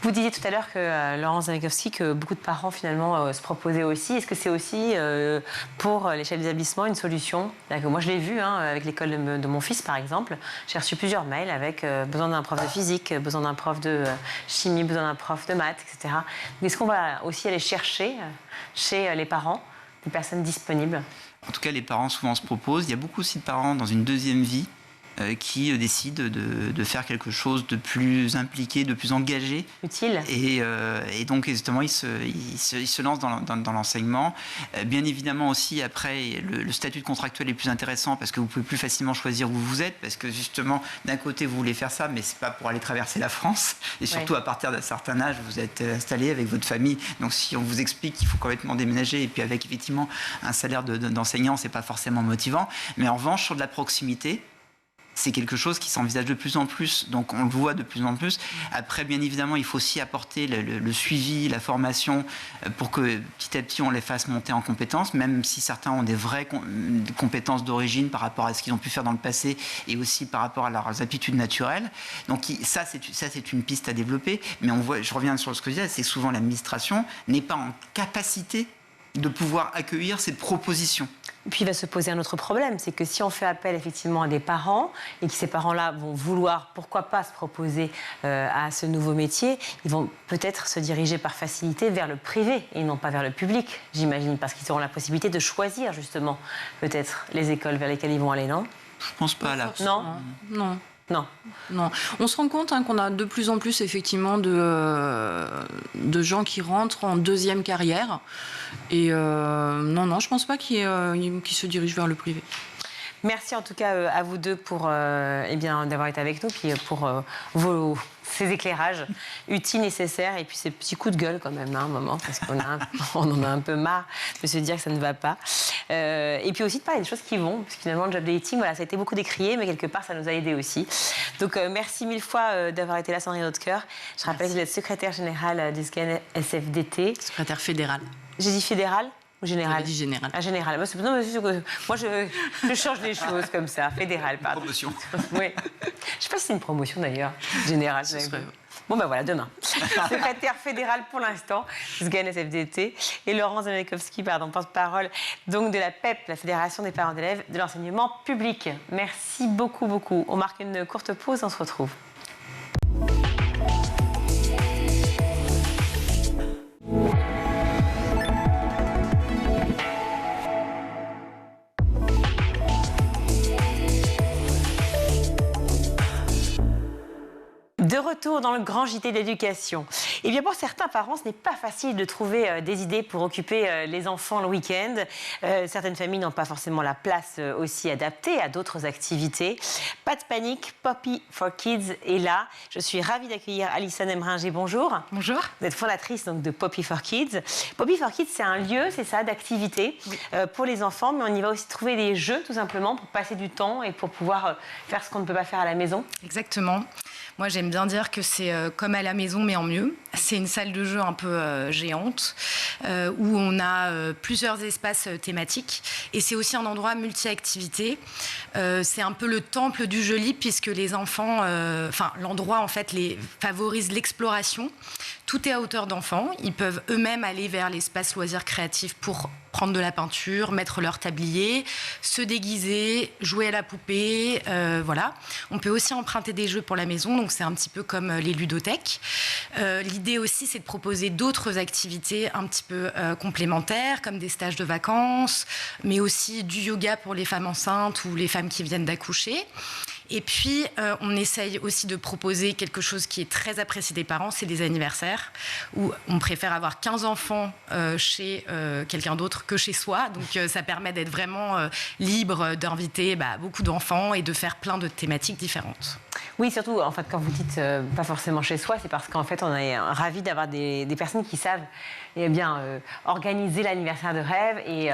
Vous disiez tout à l'heure, Laurent Zamakovski, que beaucoup de parents finalement se proposaient aussi. Est-ce que c'est aussi pour les chefs d'établissement une solution? Moi je l'ai vu avec l'école de mon fils par exemple. J'ai reçu plusieurs mails avec besoin d'un prof de physique, besoin d'un prof de chimie, besoin d'un prof de maths, etc. Est-ce qu'on va aussi aller chercher chez les parents des personnes disponibles? En tout cas, les parents souvent se proposent. Il y a beaucoup aussi de parents dans une deuxième vie qui décident de faire quelque chose de plus impliqué, de plus engagé. Utile. Et donc, justement, ils se lancent dans l'enseignement. Bien évidemment aussi, après, le statut de contractuel est plus intéressant parce que vous pouvez plus facilement choisir où vous êtes, parce que justement, d'un côté, vous voulez faire ça, mais c'est pas pour aller traverser la France. Et surtout, à partir d'un certain âge, vous êtes installé avec votre famille. Donc, si on vous explique qu'il faut complètement déménager, et puis avec, effectivement, un salaire d'enseignant, c'est pas forcément motivant. Mais en revanche, sur de la proximité, c'est quelque chose qui s'envisage de plus en plus, donc on le voit de plus en plus. Après, bien évidemment, il faut aussi apporter le suivi, la formation, pour que petit à petit on les fasse monter en compétences, même si certains ont des vraies compétences d'origine par rapport à ce qu'ils ont pu faire dans le passé et aussi par rapport à leurs aptitudes naturelles. Donc ça, c'est une piste à développer, mais on voit, je reviens sur ce que je disais, c'est que souvent l'administration n'est pas en capacité de pouvoir accueillir cette proposition. Puis il va se poser un autre problème, c'est que si on fait appel effectivement à des parents et que ces parents-là vont vouloir, pourquoi pas, se proposer à ce nouveau métier, ils vont peut-être se diriger par facilité vers le privé et non pas vers le public, j'imagine, parce qu'ils auront la possibilité de choisir justement peut-être les écoles vers lesquelles ils vont aller, non? Je pense pas là. Non. Non. Non. Non. On se rend compte qu'on a de plus en plus effectivement de gens qui rentrent en deuxième carrière. Et non, je ne pense pas qu'ils se dirigent vers le privé. Merci en tout cas à vous deux pour d'avoir été avec nous, puis pour ces éclairages utiles, nécessaires, et puis ces petits coups de gueule quand même, un moment, parce qu'on en a un peu marre de se dire que ça ne va pas. Et puis aussi de parler des choses qui vont, parce que finalement le job dating, voilà, ça a été beaucoup décrié, mais quelque part ça nous a aidés aussi. Donc merci mille fois d'avoir été là, Sandrine Hautecoeur. Je rappelle que vous êtes secrétaire générale du SGAN SFDT. Secrétaire fédéral. J'ai dit fédéral ou général? J'ai dit général. Ah, général. Moi, je change les choses comme ça. Fédéral, pardon. Promotion. Oui. Je ne sais pas si c'est une promotion d'ailleurs. Général. Bon, ben voilà, demain. Secrétaire fédéral pour l'instant, SGAN SFDT. Et Laurent Zamakovski, porte-parole donc de la PEP, la Fédération des parents d'élèves de l'enseignement public. Merci beaucoup, beaucoup. On marque une courte pause, on se retrouve. De retour dans le grand JT d'éducation. Eh bien, pour certains parents, ce n'est pas facile de trouver des idées pour occuper les enfants le week-end. Certaines familles n'ont pas forcément la place aussi adaptée à d'autres activités. Pas de panique, Poppy for Kids est là. Je suis ravie d'accueillir Alison Emringer. Bonjour. Bonjour. Vous êtes fondatrice donc, de Poppy for Kids. Poppy for Kids, c'est un lieu, c'est ça, d'activité pour les enfants, mais on y va aussi trouver des jeux, tout simplement, pour passer du temps et pour pouvoir faire ce qu'on ne peut pas faire à la maison. Exactement. Moi, j'aime bien dire que c'est comme à la maison, mais en mieux. C'est une salle de jeu un peu géante où on a plusieurs espaces thématiques. Et c'est aussi un endroit multi-activités. C'est un peu le temple du jeu libre puisque les enfants... l'endroit, en fait, favorise l'exploration. Tout est à hauteur d'enfants. Ils peuvent eux-mêmes aller vers l'espace loisirs créatifs pour prendre de la peinture, mettre leur tablier, se déguiser, jouer à la poupée, voilà. On peut aussi emprunter des jeux pour la maison, donc c'est un petit peu comme les ludothèques. L'idée aussi, c'est de proposer d'autres activités un petit peu complémentaires, comme des stages de vacances, mais aussi du yoga pour les femmes enceintes ou les femmes qui viennent d'accoucher. Et puis, on essaye aussi de proposer quelque chose qui est très apprécié des parents, c'est des anniversaires, où on préfère avoir 15 enfants chez quelqu'un d'autre que chez soi. Donc, ça permet d'être vraiment libre, d'inviter beaucoup d'enfants et de faire plein de thématiques différentes. Oui, surtout, en fait, quand vous dites pas forcément chez soi, c'est parce qu'en fait, on est ravis d'avoir des personnes qui savent organiser l'anniversaire de rêve et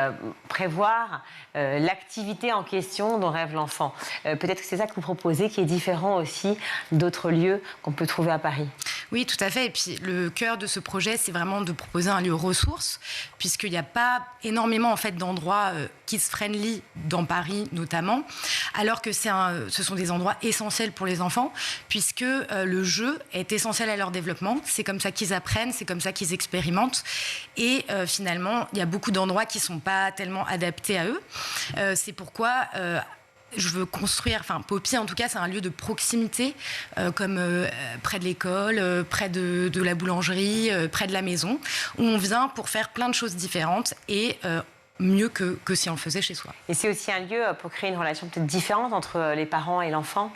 prévoir l'activité en question dont rêve l'enfant. Peut-être que c'est ça que vous proposez, qui est différent aussi d'autres lieux qu'on peut trouver à Paris. Oui, tout à fait. Et puis, le cœur de ce projet, c'est vraiment de proposer un lieu ressource, puisqu'il n'y a pas énormément en fait, d'endroits kids-friendly dans Paris, notamment, alors que ce sont des endroits essentiels pour les enfants, puisque le jeu est essentiel à leur développement. C'est comme ça qu'ils apprennent, c'est comme ça qu'ils expérimentent. Et finalement, il y a beaucoup d'endroits qui ne sont pas tellement adaptés à eux. C'est pourquoi... je veux construire, Poppy en tout cas, c'est un lieu de proximité, comme près de l'école, près de la boulangerie, près de la maison, où on vient pour faire plein de choses différentes et mieux que si on le faisait chez soi. Et c'est aussi un lieu pour créer une relation peut-être différente entre les parents et l'enfant ?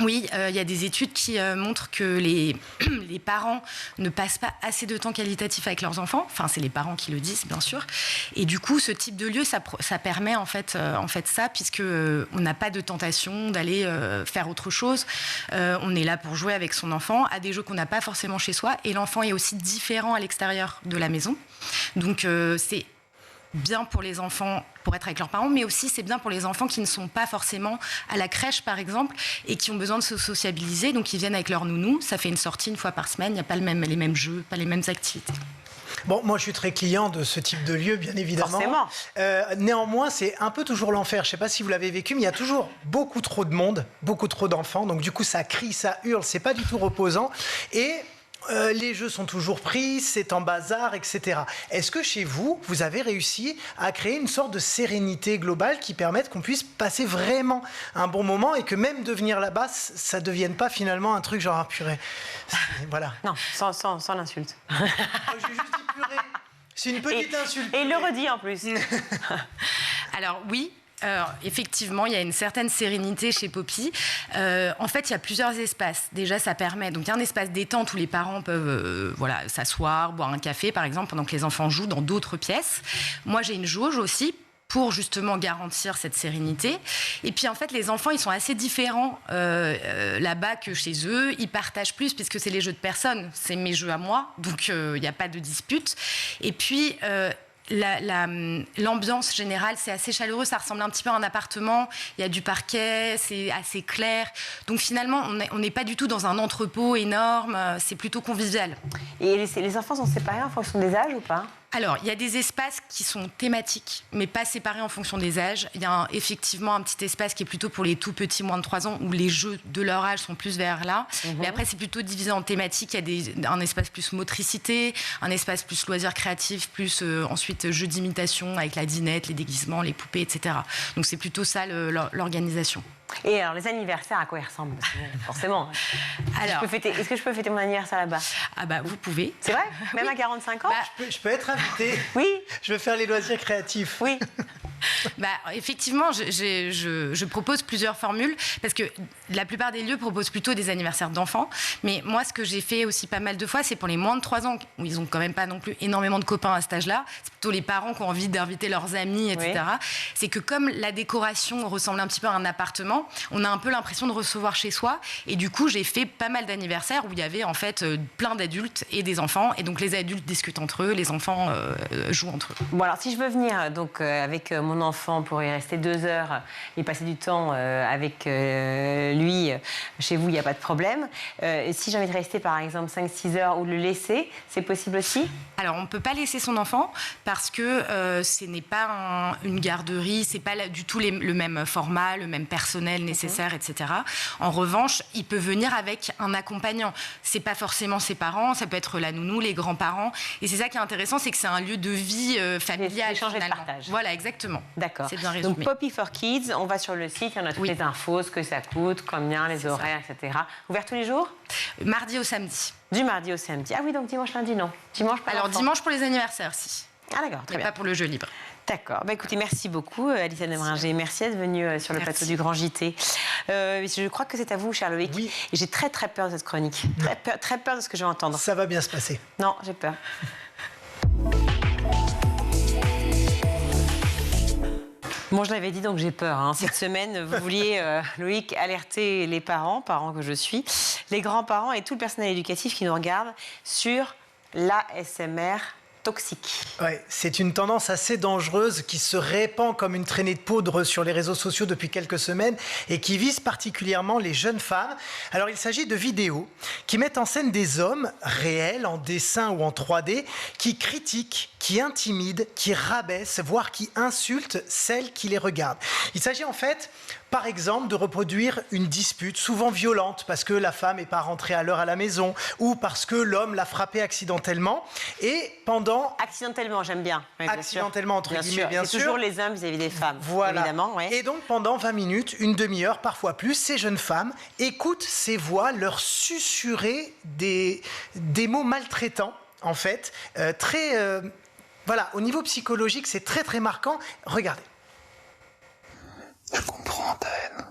Oui, il y a des études qui montrent que les parents ne passent pas assez de temps qualitatif avec leurs enfants. Enfin, c'est les parents qui le disent, bien sûr. Et du coup, ce type de lieu, ça permet en fait ça, puisque on n'a pas de tentation d'aller faire autre chose. On est là pour jouer avec son enfant à des jeux qu'on n'a pas forcément chez soi. Et l'enfant est aussi différent à l'extérieur de la maison. Donc, c'est bien pour les enfants pour être avec leurs parents, mais aussi c'est bien pour les enfants qui ne sont pas forcément à la crèche, par exemple, et qui ont besoin de se sociabiliser. Donc, ils viennent avec leur nounou. Ça fait une sortie une fois par semaine. Il n'y a pas les mêmes jeux, pas les mêmes activités. Bon, moi, je suis très client de ce type de lieu, bien évidemment. Forcément. Néanmoins, c'est un peu toujours l'enfer. Je ne sais pas si vous l'avez vécu, mais il y a toujours beaucoup trop de monde, beaucoup trop d'enfants. Donc, du coup, ça crie, ça hurle. C'est pas du tout reposant. Et... les jeux sont toujours pris, c'est en bazar, etc. Est-ce que chez vous, vous avez réussi à créer une sorte de sérénité globale qui permette qu'on puisse passer vraiment un bon moment et que même de venir là-bas, ça ne devienne pas finalement un truc genre purée. Voilà. Non, sans l'insulte. J'ai juste dit purée. C'est une petite insulte. Et il le redit en plus. Alors oui. Effectivement, il y a une certaine sérénité chez Poppy. En fait, il y a plusieurs espaces. Déjà, ça permet... Donc, il y a un espace détente où les parents peuvent s'asseoir, boire un café, par exemple, pendant que les enfants jouent dans d'autres pièces. Moi, j'ai une jauge aussi pour justement garantir cette sérénité. Et puis, en fait, les enfants, ils sont assez différents là-bas que chez eux. Ils partagent plus, puisque c'est les jeux de personnes. C'est mes jeux à moi, donc il n'y a pas de dispute. Et puis... l'ambiance générale, c'est assez chaleureux, ça ressemble un petit peu à un appartement, il y a du parquet, c'est assez clair. Donc finalement, on n'est pas du tout dans un entrepôt énorme, c'est plutôt convivial. Et les enfants sont séparés en fonction des âges ou pas ? Alors, il y a des espaces qui sont thématiques, mais pas séparés en fonction des âges. Il y a effectivement un petit espace qui est plutôt pour les tout petits, moins de 3 ans, où les jeux de leur âge sont plus vers là. Mais après, c'est plutôt divisé en thématiques. Il y a un espace plus motricité, un espace plus loisirs créatifs, plus ensuite jeux d'imitation avec la dinette, les déguisements, les poupées, etc. Donc, c'est plutôt ça l'organisation. Et alors, les anniversaires, à quoi ils ressemblent ? Forcément. Alors, est-ce que je peux fêter mon anniversaire là-bas ? Ah bah, vous pouvez. C'est vrai ? Même à 45 ans ? Je peux être invitée. Oui. Je veux faire les loisirs créatifs. Oui. Effectivement, je propose plusieurs formules parce que la plupart des lieux proposent plutôt des anniversaires d'enfants. Mais moi, ce que j'ai fait aussi pas mal de fois, c'est pour les moins de 3 ans, où ils n'ont quand même pas non plus énormément de copains à cet âge-là. C'est plutôt les parents qui ont envie d'inviter leurs amis, etc. Oui. C'est que comme la décoration ressemble un petit peu à un appartement, on a un peu l'impression de recevoir chez soi. Et du coup, j'ai fait pas mal d'anniversaires où il y avait en fait plein d'adultes et des enfants. Et donc, les adultes discutent entre eux, les enfants jouent entre eux. Bon, alors si je veux venir avec mon enfant pour y rester 2 heures et passer du temps avec lui, chez vous, il n'y a pas de problème. Et si j'ai envie de rester, par exemple, 5-6 heures ou le laisser, c'est possible aussi? Alors, on ne peut pas laisser son enfant parce que ce n'est pas une garderie, ce n'est pas du tout le même format, le même personnel nécessaire, etc. En revanche, il peut venir avec un accompagnant. Ce n'est pas forcément ses parents, ça peut être la nounou, les grands-parents. Et c'est ça qui est intéressant, c'est que c'est un lieu de vie familiale. Échanger de partage. Voilà, exactement. D'accord. C'est bien résumé. Donc, Poppy for Kids, on va sur le site, on a toutes les infos, ce que ça coûte, combien, les horaires, etc. Ouvert tous les jours? Mardi au samedi. Du mardi au samedi. Ah oui, donc dimanche, lundi, non. Dimanche, pas Alors, l'enfant. Dimanche pour les anniversaires, si. Ah d'accord, très bien. Pas pour le jeu libre. D'accord. Écoutez, merci beaucoup, Alyssa Demringer. Merci d'être venue sur le plateau du Grand JT. Je crois que c'est à vous, cher Loïc. Oui. Et j'ai très peur de cette chronique. Très peur de ce que je vais entendre. Ça va bien se passer. Non, j'ai peur. Bon, je l'avais dit, donc j'ai peur. Hein. Cette semaine, vous vouliez, Loïc, alerter les parents que je suis, les grands-parents et tout le personnel éducatif qui nous regarde sur l'ASMR toxique. Ouais, c'est une tendance assez dangereuse qui se répand comme une traînée de poudre sur les réseaux sociaux depuis quelques semaines et qui vise particulièrement les jeunes femmes. Alors, il s'agit de vidéos qui mettent en scène des hommes réels, en dessin ou en 3D, qui critiquent, qui intimident, qui rabaissent, voire qui insultent celles qui les regardent. Il s'agit en fait, par exemple, de reproduire une dispute souvent violente parce que la femme n'est pas rentrée à l'heure à la maison ou parce que l'homme l'a frappée accidentellement. Et pendant... Accidentellement, j'aime bien. Oui, accidentellement, entre guillemets, bien sûr. C'est toujours les hommes vis-à-vis des femmes, voilà. Évidemment. Ouais. Et donc, pendant 20 minutes, une demi-heure, parfois plus, ces jeunes femmes écoutent ces voix leur susurrer des mots maltraitants, en fait, voilà, au niveau psychologique, c'est très marquant. Regardez. Je comprends ta haine.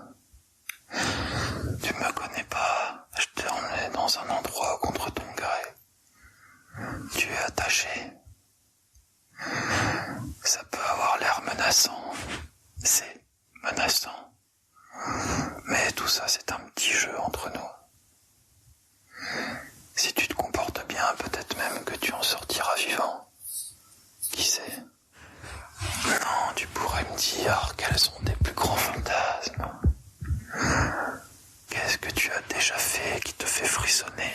Tu me connais pas. Je t'ai emmené dans un endroit contre ton gré. Tu es attaché. Ça peut avoir l'air menaçant. C'est menaçant. Mais tout ça, c'est un petit jeu entre nous. Si tu te comportes bien, peut-être même que tu en sortiras vivant. Qui sait? Non, tu pourrais me dire quels sont tes plus grands fantasmes. Qu'est-ce que tu as déjà fait qui te fait frissonner?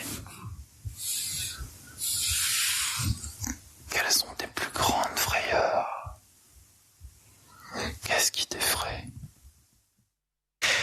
Quelles sont tes plus grandes frayeurs? Qu'est-ce qui t'effraie?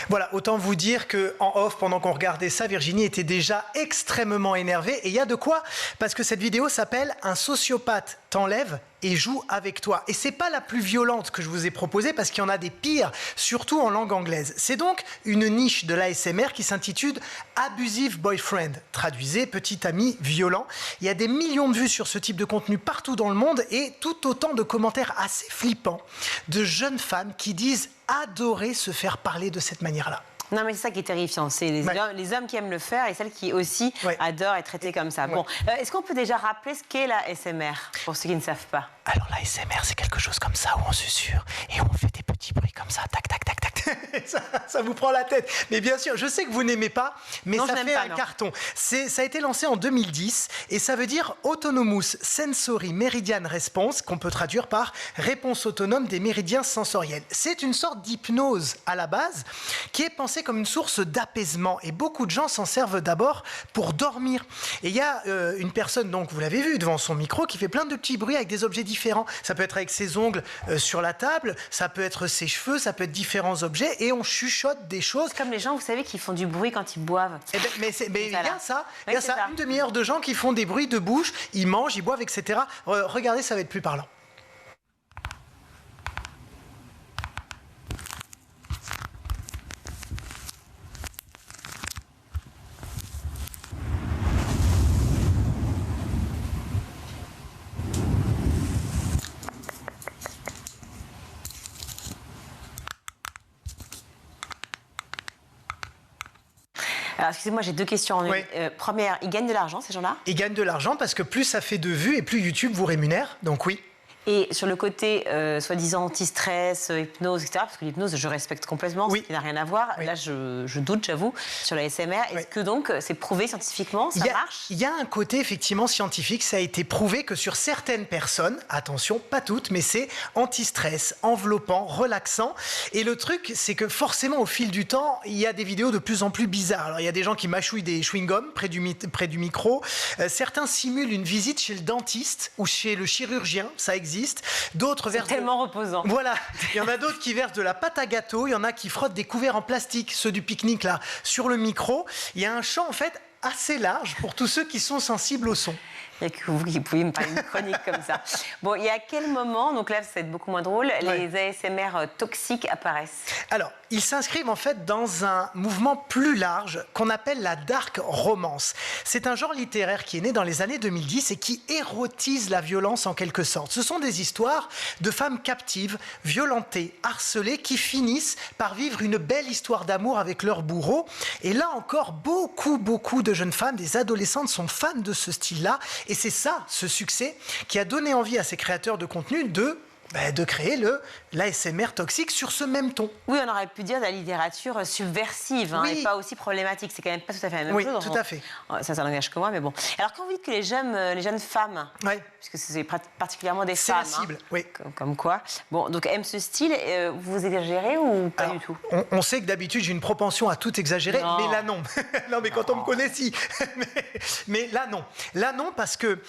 Voilà, autant vous dire qu'en off, pendant qu'on regardait ça, Virginie était déjà extrêmement énervée. Et il y a de quoi, parce que cette vidéo s'appelle « Un sociopathe t'enlève et joue avec toi ». Et c'est pas la plus violente que je vous ai proposée, parce qu'il y en a des pires, surtout en langue anglaise. C'est donc une niche de l'ASMR qui s'intitule « Abusive Boyfriend ». Traduisez, petit ami violent. Il y a des millions de vues sur ce type de contenu partout dans le monde et tout autant de commentaires assez flippants de jeunes femmes qui disent adorer se faire parler de cette manière-là. Non, mais c'est ça qui est terrifiant. C'est les hommes qui aiment le faire et celles qui aussi adorent être traitées comme ça. Bon, est-ce qu'on peut déjà rappeler ce qu'est la SMR, pour ceux qui ne savent pas? Alors, la SMR, c'est quelque chose comme ça, où on susurre et on fait des petits bruits comme ça, tac, tac, tac, tac. ça vous prend la tête. Mais bien sûr, je sais que vous n'aimez pas, mais non, ça fait un carton. Ça a été lancé en 2010 et ça veut dire Autonomous Sensory Meridian Response, qu'on peut traduire par réponse autonome des méridiens sensoriels. C'est une sorte d'hypnose à la base qui est pensée comme une source d'apaisement et beaucoup de gens s'en servent d'abord pour dormir. Et il y a une personne, donc vous l'avez vu devant son micro, qui fait plein de petits bruits avec des objets différents. Ça peut être avec ses ongles sur la table, ça peut être ses cheveux, ça peut être différents objets et on chuchote des choses. Comme les gens, vous savez, qui font du bruit quand ils boivent. Eh ben, mais il y a ça, une demi-heure de gens qui font des bruits de bouche, ils mangent, ils boivent, etc. Regardez, ça va être plus parlant. Alors, excusez-moi, j'ai 2 questions en une. Oui. Première, ils gagnent de l'argent, ces gens-là? Ils gagnent de l'argent parce que plus ça fait de vues et plus YouTube vous rémunère, donc oui. Et sur le côté soi-disant anti-stress, hypnose, etc., parce que l'hypnose, je respecte complètement, Oui. ce qui n'a rien à voir. Oui. Là, je doute, j'avoue, sur la SMR. Est-ce que donc c'est prouvé scientifiquement, ça marche? Il y a un côté effectivement scientifique, ça a été prouvé que sur certaines personnes, attention, pas toutes, mais c'est anti-stress, enveloppant, relaxant. Et le truc, c'est que forcément, au fil du temps, il y a des vidéos de plus en plus bizarres. Alors, il y a des gens qui mâchouillent des chewing-gums près du micro. Certains simulent une visite chez le dentiste ou chez le chirurgien, ça existe. D'autres versent tellement reposant. Voilà, il y en a d'autres qui versent de la pâte à gâteau, il y en a qui frottent des couverts en plastique, ceux du pique-nique là, sur le micro. Il y a un champ en fait assez large pour tous ceux qui sont sensibles au son. Il n'y a que vous qui pouvez me parler d'une chronique comme ça. Bon, et à quel moment, donc là, ça va être beaucoup moins drôle, les ASMR toxiques apparaissent? Alors, ils s'inscrivent en fait dans un mouvement plus large qu'on appelle la dark romance. C'est un genre littéraire qui est né dans les années 2010 et qui érotise la violence en quelque sorte. Ce sont des histoires de femmes captives, violentées, harcelées, qui finissent par vivre une belle histoire d'amour avec leur bourreau. Et là encore, beaucoup de jeunes femmes, des adolescentes sont fans de ce style-là. Et c'est ça, ce succès, qui a donné envie à ces créateurs de contenu de créer l'ASMR toxique sur ce même ton. Oui, on aurait pu dire de la littérature subversive, hein, et pas aussi problématique. C'est quand même pas tout à fait la même chose. Oui, tout à fait. Ça n'engage que moi, mais bon. Alors, quand vous dites que les jeunes femmes, puisque c'est particulièrement des femmes, c'est la cible, oui. Comme quoi, bon, donc aiment ce style, vous exagérez ou pas du tout? On sait que d'habitude, j'ai une propension à tout exagérer, mais là, non. Non, mais quand on me connaît, si. mais là, non. Là, non, parce que...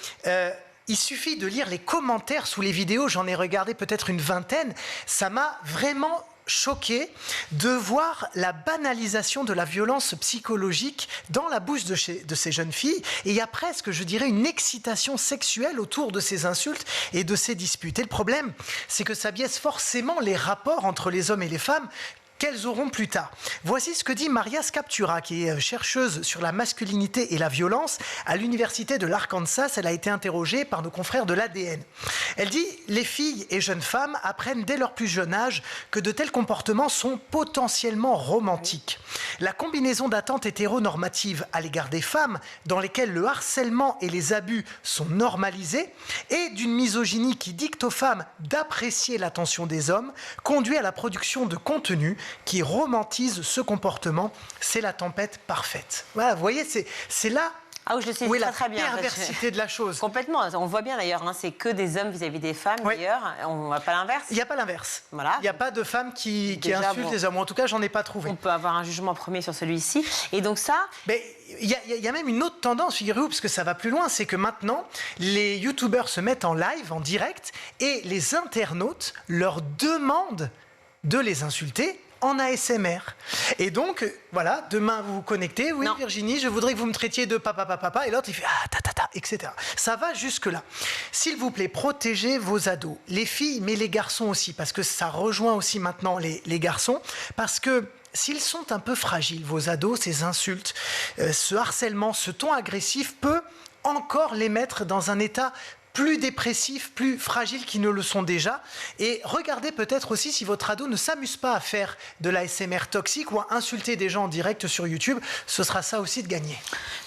il suffit de lire les commentaires sous les vidéos, j'en ai regardé peut-être une vingtaine, ça m'a vraiment choqué de voir la banalisation de la violence psychologique dans la bouche de ces jeunes filles. Et il y a presque, je dirais, une excitation sexuelle autour de ces insultes et de ces disputes. Et le problème, c'est que ça biaise forcément les rapports entre les hommes et les femmes qu'elles auront plus tard. Voici ce que dit Maria Scaptura, qui est chercheuse sur la masculinité et la violence à l'université de l'Arkansas. Elle a été interrogée par nos confrères de l'ADN. Elle dit « Les filles et jeunes femmes apprennent dès leur plus jeune âge que de tels comportements sont potentiellement romantiques. La combinaison d'attentes hétéronormatives à l'égard des femmes, dans lesquelles le harcèlement et les abus sont normalisés, et d'une misogynie qui dicte aux femmes d'apprécier l'attention des hommes, conduit à la production de contenu qui romantise ce comportement. C'est la tempête parfaite. » Voilà, vous voyez, c'est là où je le sais très bien. La perversité de la chose. Complètement. On voit bien d'ailleurs, c'est que des hommes vis-à-vis des femmes d'ailleurs. On ne voit pas l'inverse. Il n'y a pas l'inverse. Voilà. Il n'y a pas de femmes qui insultent les hommes. En tout cas, j'en ai pas trouvé. On peut avoir un jugement premier sur celui-ci. Et donc ça... Mais il y a même une autre tendance, figurez-vous, parce que ça va plus loin, c'est que maintenant, les youtubeurs se mettent en live, en direct, et les internautes leur demandent de les insulter en ASMR. Et donc, voilà, demain vous vous connectez, oui, Virginie, je voudrais que vous me traitiez de papa, et l'autre il fait etc. Ça va jusque-là. S'il vous plaît, protégez vos ados, les filles, mais les garçons aussi, parce que ça rejoint aussi maintenant les garçons, parce que s'ils sont un peu fragiles, vos ados, ces insultes, ce harcèlement, ce ton agressif peut encore les mettre dans un état plus dépressifs, plus fragiles qu'ils ne le sont déjà. Et regardez peut-être aussi si votre ado ne s'amuse pas à faire de l'ASMR toxique ou à insulter des gens en direct sur YouTube. Ce sera ça aussi de gagner.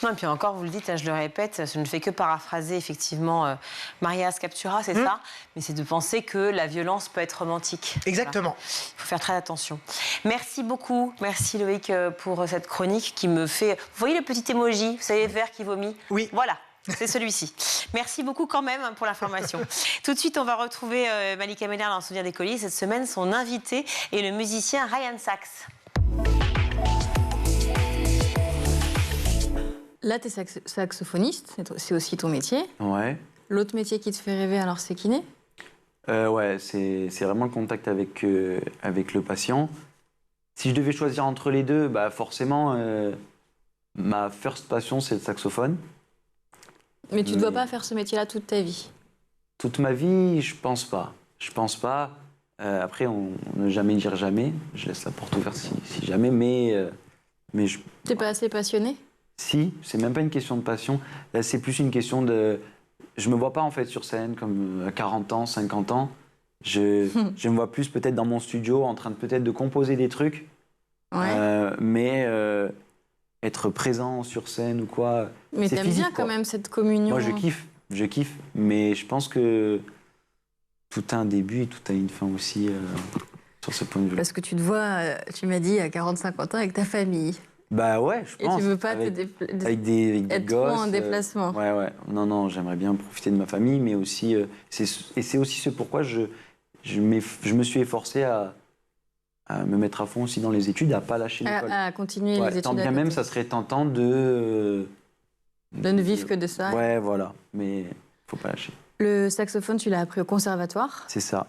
Non, et puis encore, vous le dites, je le répète, je ne fais que paraphraser effectivement Maria Scaptura, c'est ça, mais c'est de penser que la violence peut être romantique. Exactement. Voilà. Il faut faire très attention. Merci beaucoup. Merci Loïc pour cette chronique qui me fait... Vous voyez le petit emoji, vous savez, vert qui vomit? Oui. Voilà. C'est celui-ci. Merci beaucoup quand même pour l'information. Tout de suite, on va retrouver Malika Ménard dans Souvenir des Colliers. Cette semaine, son invité est le musicien Ryan Sachs. Là, tu es saxophoniste, c'est aussi ton métier. Ouais. L'autre métier qui te fait rêver, alors, c'est kiné? Ouais, c'est vraiment le contact avec le patient. Si je devais choisir entre les deux, bah forcément, ma first passion, c'est le saxophone. Mais tu ne dois pas faire ce métier-là toute ta vie? Toute ma vie, je pense pas. Je pense pas. Après, on ne jamais dire jamais. Je laisse la porte ouverte si jamais, mais je... T'es pas assez passionné? Si, c'est même pas une question de passion. Là, c'est plus une question de... Je me vois pas en fait sur scène comme à 40 ans, 50 ans. Je me vois plus peut-être dans mon studio en train de peut-être de composer des trucs. Ouais. Mais être présent sur scène ou quoi. Mais c'est t'aimes physique, bien quand quoi. même cette communion. Moi, je kiffe, mais je pense que tout a un début et tout a une fin aussi sur ce point de vue. Parce que tu te vois, tu m'as dit, à 40-50 ans avec ta famille. Bah ouais, je pense. Et tu veux pas avec des être gosses, trop en gosses, déplacement. Ouais. Non, j'aimerais bien profiter de ma famille, mais aussi... et c'est aussi ce pourquoi je me suis efforcé à me mettre à fond aussi dans les études, à pas lâcher l'école. À continuer les études. Tant bien même, ça serait tentant de ne vivre que de ça. Ouais, voilà. Mais faut pas lâcher. Le saxophone, tu l'as appris au conservatoire. C'est ça.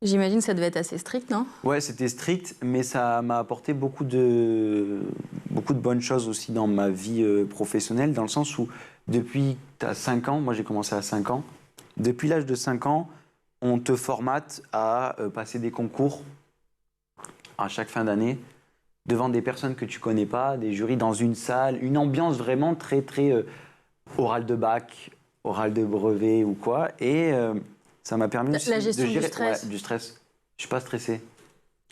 J'imagine que ça devait être assez strict, non? Ouais, c'était strict, mais ça m'a apporté beaucoup de bonnes choses aussi dans ma vie professionnelle, dans le sens où depuis tu as 5 ans, moi j'ai commencé à 5 ans, depuis l'âge de 5 ans, on te formate à passer des concours à chaque fin d'année, devant des personnes que tu connais pas, des jurys dans une salle, une ambiance vraiment très, très orale de bac, orale de brevet ou quoi, et... ça m'a permis aussi la gestion de gérer du stress. Ouais, du stress. Je suis pas stressé.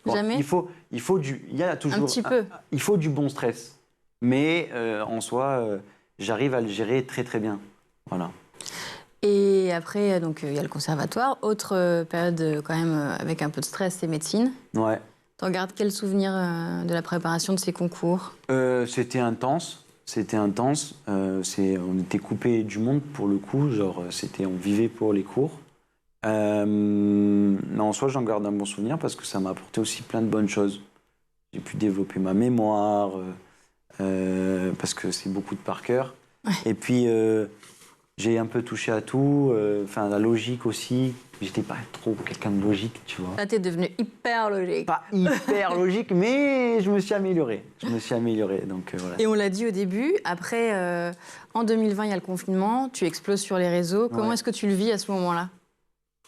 Jamais. Il y a toujours un petit peu. Il faut du bon stress, mais en soi, j'arrive à le gérer très très bien. Voilà. Et après, donc il y a le conservatoire. Autre période quand même avec un peu de stress, c'est médecine. Ouais. T'en gardes quel souvenir de la préparation de ces concours? C'était intense. C'était intense. On était coupés du monde pour le coup. Genre, on vivait pour les cours. En soi, j'en garde un bon souvenir parce que ça m'a apporté aussi plein de bonnes choses. J'ai pu développer ma mémoire, parce que c'est beaucoup de par cœur. Ouais. Et puis, j'ai un peu touché à tout, la logique aussi. J'étais pas trop quelqu'un de logique, tu vois. Là, t'es devenu hyper logique. Pas hyper logique, mais je me suis amélioré. Donc voilà. Et on l'a dit au début, après, en 2020, il y a le confinement, tu exploses sur les réseaux. Comment est-ce que tu le vis à ce moment-là?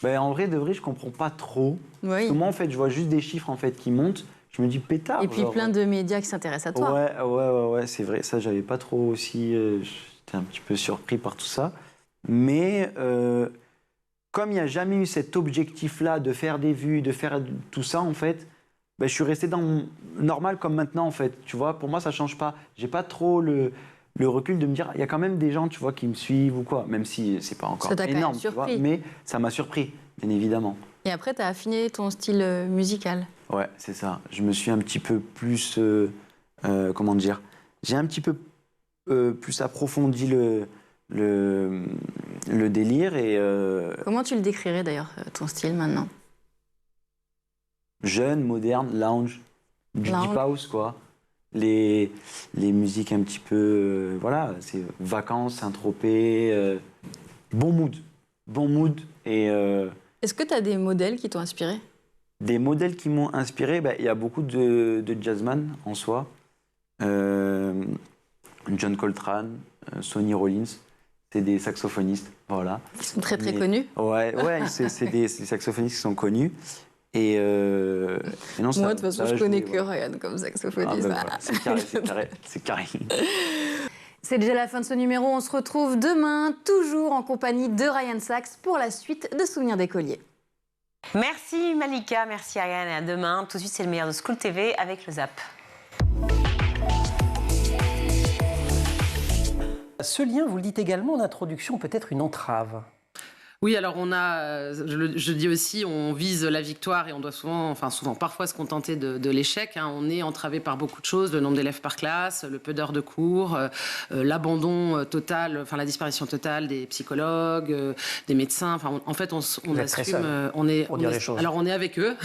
En vrai, de vrai, je comprends pas trop. Oui. Parce que moi, en fait, je vois juste des chiffres en fait, qui montent. Je me dis pétard. Et puis plein de médias qui s'intéressent à toi. Ouais, c'est vrai. Ça, j'avais pas trop aussi... J'étais un petit peu surpris par tout ça. Mais comme il n'y a jamais eu cet objectif-là de faire des vues, de faire tout ça, en fait, je suis resté dans mon normal comme maintenant, en fait. Tu vois, pour moi, ça change pas. J'ai pas trop le recul de me dire, il y a quand même des gens, tu vois, qui me suivent ou quoi, même si c'est pas encore énorme, tu vois, mais ça m'a surpris, bien évidemment. Et après, tu as affiné ton style musical. Ouais, c'est ça. Je me suis un petit peu plus, comment dire, j'ai un petit peu plus approfondi le délire et... Comment tu le décrirais d'ailleurs, ton style maintenant? Jeune, moderne, lounge, du deep house, quoi. Les musiques un petit peu, c'est vacances, Saint-Tropez, bon mood. Et est-ce que tu as des modèles qui t'ont inspiré? Des modèles qui m'ont inspiré, il y a beaucoup de jazzman en soi. John Coltrane, Sonny Rollins, c'est des saxophonistes, voilà. Ils sont très connus. Ouais, c'est des saxophonistes qui sont connus. Et non, moi, de toute façon, je connais que Ryan comme saxophoniste. Voilà. C'est carré. C'est déjà la fin de ce numéro. On se retrouve demain, toujours en compagnie de Ryan Sachs pour la suite de Souvenirs d'écolier. Merci Malika, merci Ariane. Et à demain. Tout de suite, c'est le meilleur de School TV avec le Zap. Ce lien, vous le dites également en introduction, peut être une entrave. Oui, alors on a, je dis aussi, on vise la victoire et on doit souvent, parfois se contenter de l'échec. On est entravé par beaucoup de choses, le nombre d'élèves par classe, le peu d'heures de cours, l'abandon total, la disparition totale des psychologues, des médecins. En fait, on assume, on est avec eux.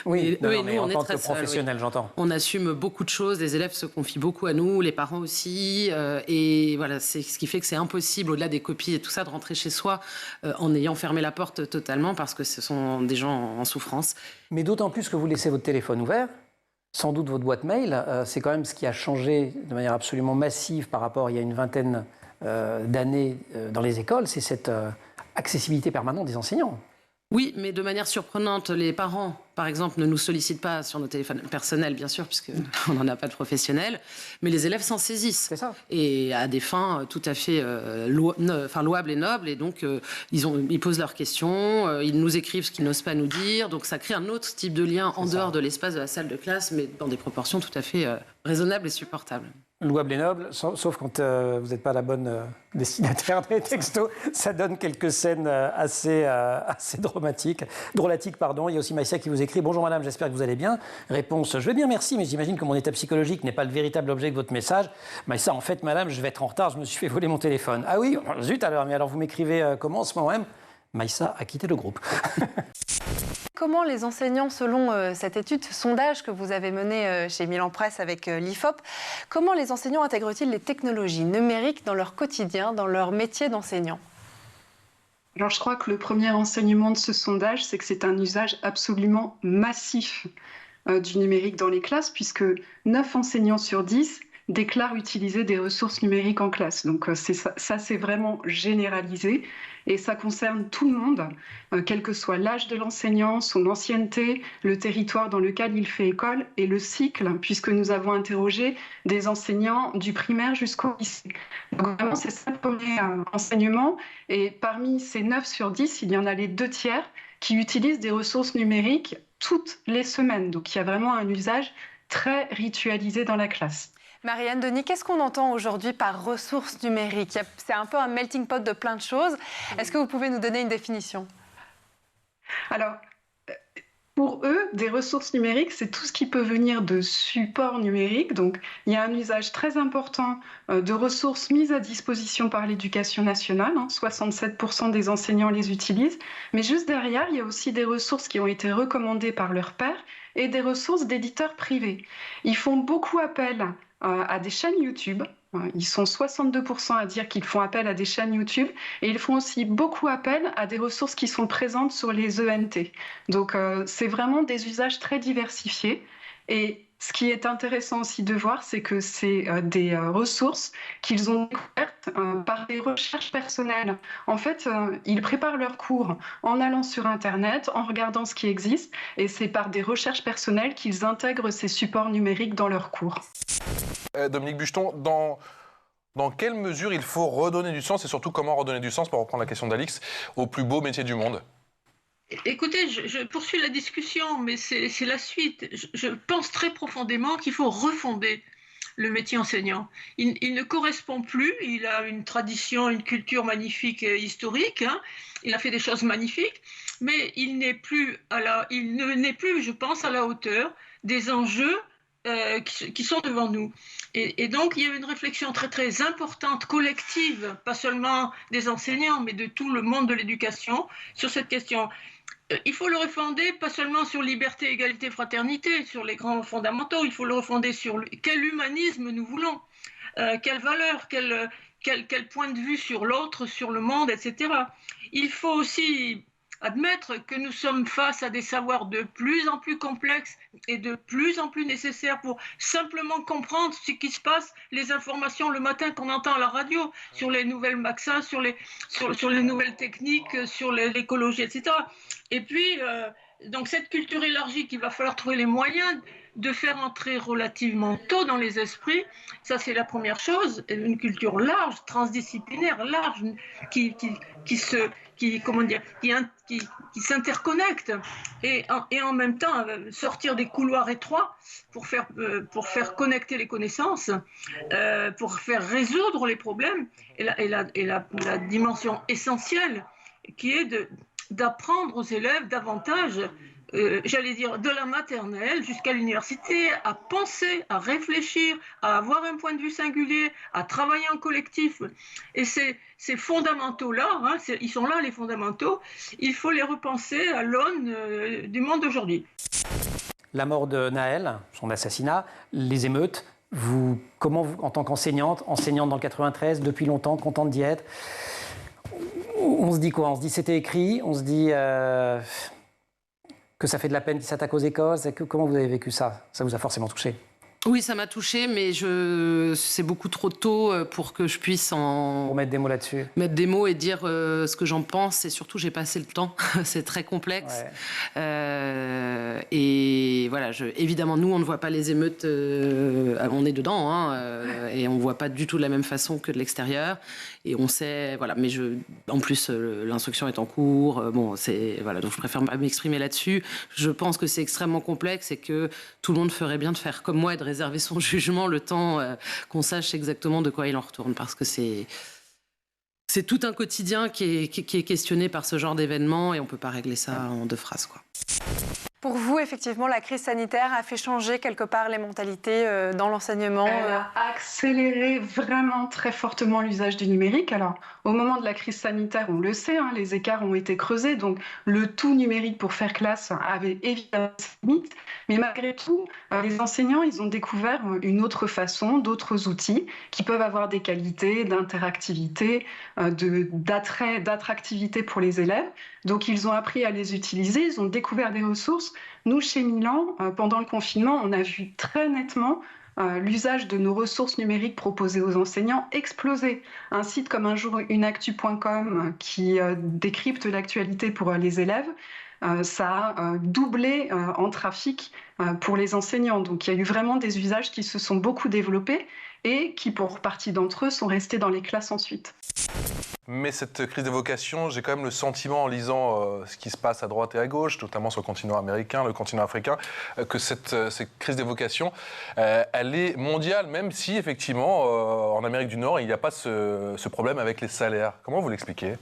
Oui, eux et nous, on est très seuls. Professionnel, j'entends. On assume beaucoup de choses. Les élèves se confient beaucoup à nous, les parents aussi, et voilà, c'est ce qui fait que c'est impossible, au-delà des copies et tout ça, de rentrer chez soi en ayant fermé la porte totalement parce que ce sont des gens en souffrance. Mais d'autant plus que vous laissez votre téléphone ouvert, sans doute votre boîte mail, c'est quand même ce qui a changé de manière absolument massive par rapport à il y a une vingtaine d'années dans les écoles, c'est cette accessibilité permanente des enseignants. Oui, mais de manière surprenante, les parents, par exemple, ne nous sollicitent pas sur nos téléphones personnels, bien sûr, puisqu'on n'en a pas de professionnels, mais les élèves s'en saisissent. C'est ça. Et à des fins tout à fait louables et nobles, et donc ils posent leurs questions, ils nous écrivent ce qu'ils n'osent pas nous dire, donc ça crée un autre type de lien en dehors de l'espace de la salle de classe, mais dans des proportions tout à fait raisonnables et supportables. louable et noble, sauf quand vous n'êtes pas la bonne destinataire des textos. Ça donne quelques scènes assez drolatiques. Il y a aussi Maïssa qui vous écrit « Bonjour madame, j'espère que vous allez bien. » Réponse « Je vais bien, merci, mais j'imagine que mon état psychologique n'est pas le véritable objet de votre message. » Maïssa « En fait, madame, je vais être en retard, je me suis fait voler mon téléphone. » Ah oui, zut alors, mais alors vous m'écrivez comment en ce moment même ? Maïssa a quitté le groupe. Comment les enseignants, selon cette étude, ce sondage que vous avez mené chez Milan Presse avec l'IFOP, comment les enseignants intègrent-ils les technologies numériques dans leur quotidien, dans leur métier d'enseignant ? Alors je crois que le premier enseignement de ce sondage, c'est que c'est un usage absolument massif du numérique dans les classes, puisque 9 enseignants sur 10 déclarent utiliser des ressources numériques en classe. Donc ça c'est vraiment généralisé. Et ça concerne tout le monde, quel que soit l'âge de l'enseignant, son ancienneté, le territoire dans lequel il fait école et le cycle, puisque nous avons interrogé des enseignants du primaire jusqu'au lycée. Donc vraiment, c'est ça le premier enseignement. Et parmi ces 9 sur 10, il y en a les 2 tiers qui utilisent des ressources numériques toutes les semaines. Donc il y a vraiment un usage très ritualisé dans la classe. Marianne Denis, qu'est-ce qu'on entend aujourd'hui par ressources numériques ? C'est un peu un melting pot de plein de choses. Est-ce que vous pouvez nous donner une définition ? Alors, pour eux, des ressources numériques, c'est tout ce qui peut venir de supports numériques. Donc, il y a un usage très important de ressources mises à disposition par l'Éducation nationale. 67% des enseignants les utilisent. Mais juste derrière, il y a aussi des ressources qui ont été recommandées par leurs pairs et des ressources d'éditeurs privés. Ils font beaucoup appel à des chaînes YouTube. Ils sont 62% à dire qu'ils font appel à des chaînes YouTube et ils font aussi beaucoup appel à des ressources qui sont présentes sur les ENT. Donc c'est vraiment des usages très diversifiés. Et ce qui est intéressant aussi de voir, c'est que c'est des ressources qu'ils ont découvertes par des recherches personnelles. En fait, ils préparent leurs cours en allant sur Internet, en regardant ce qui existe, et c'est par des recherches personnelles qu'ils intègrent ces supports numériques dans leurs cours. Dominique Bucheton, dans quelle mesure il faut redonner du sens, et surtout comment redonner du sens, pour reprendre la question d'Alix, au plus beau métier du monde ? Écoutez, je poursuis la discussion, mais c'est la suite. Je pense très profondément qu'il faut refonder le métier enseignant. Il ne correspond plus, il a une tradition, une culture magnifique et historique, il a fait des choses magnifiques, mais il n'est plus, je pense, à la hauteur des enjeux qui sont devant nous. Et donc, il y a une réflexion très, très importante, collective, pas seulement des enseignants, mais de tout le monde de l'éducation, sur cette question. Il faut le refonder, pas seulement sur liberté, égalité, fraternité, sur les grands fondamentaux, il faut le refonder sur quel humanisme nous voulons, quelle valeur, quel point de vue sur l'autre, sur le monde, etc. Il faut aussi admettre que nous sommes face à des savoirs de plus en plus complexes et de plus en plus nécessaires pour simplement comprendre ce qui se passe, les informations le matin qu'on entend à la radio sur les nouvelles vaccins, sur les nouvelles techniques, sur l'écologie, etc. Et puis, donc cette culture élargie qu'il va falloir trouver les moyens de faire entrer relativement tôt dans les esprits, ça c'est la première chose, une culture large, transdisciplinaire, large, qui s'interconnectent et en même temps sortir des couloirs étroits pour faire connecter les connaissances, pour faire résoudre les problèmes et la dimension essentielle qui est d'apprendre aux élèves davantage, j'allais dire de la maternelle jusqu'à l'université, à penser, à réfléchir, à avoir un point de vue singulier, à travailler en collectif. Et ces fondamentaux-là, ils sont là les fondamentaux, il faut les repenser à l'aune du monde d'aujourd'hui. La mort de Naël, son assassinat, les émeutes, comment vous, en tant qu'enseignante dans le 93, depuis longtemps, contente d'y être, on se dit quoi ? On se dit c'était écrit, on se dit que ça fait de la peine qu'ils s'attaquent aux écoles. Comment vous avez vécu ça ? Ça vous a forcément touché ? Oui, ça m'a touchée, mais c'est beaucoup trop tôt pour que je puisse pour mettre des mots là-dessus. Mettre des mots et dire ce que j'en pense. Et surtout, j'ai pas assez le temps. C'est très complexe. Ouais. Et voilà, évidemment, nous, on ne voit pas les émeutes. On est dedans, et on voit pas du tout de la même façon que de l'extérieur. Et on sait, voilà. Mais en plus, l'instruction est en cours. Donc je préfère pas m'exprimer là-dessus. Je pense que c'est extrêmement complexe et que tout le monde ferait bien de faire comme moi et de réserver son jugement le temps qu'on sache exactement de quoi il en retourne, parce que c'est tout un quotidien qui est questionné par ce genre d'événement et on ne peut pas régler ça en 2 phrases, quoi. Pour vous, effectivement, la crise sanitaire a fait changer quelque part les mentalités dans l'enseignement. Elle a accéléré vraiment très fortement l'usage du numérique. Alors, au moment de la crise sanitaire, on le sait, hein, les écarts ont été creusés, donc le tout numérique pour faire classe avait évidemment ses limites. Mais malgré tout, les enseignants, ils ont découvert une autre façon, d'autres outils qui peuvent avoir des qualités d'interactivité, d'attractivité pour les élèves. Donc, ils ont appris à les utiliser, ils ont découvert des ressources. Nous, chez Milan, pendant le confinement, on a vu très nettement l'usage de nos ressources numériques proposées aux enseignants exploser. Un site comme unjourunactu.com qui décrypte l'actualité pour les élèves, ça a doublé en trafic pour les enseignants. Donc il y a eu vraiment des usages qui se sont beaucoup développés et qui, pour partie d'entre eux, sont restés dans les classes ensuite. Mais cette crise des vocations, j'ai quand même le sentiment, en lisant ce qui se passe à droite et à gauche, notamment sur le continent américain, le continent africain, que cette crise des vocations, elle est mondiale, même si, effectivement, en Amérique du Nord, il n'y a pas ce problème avec les salaires. Comment vous l'expliquez ?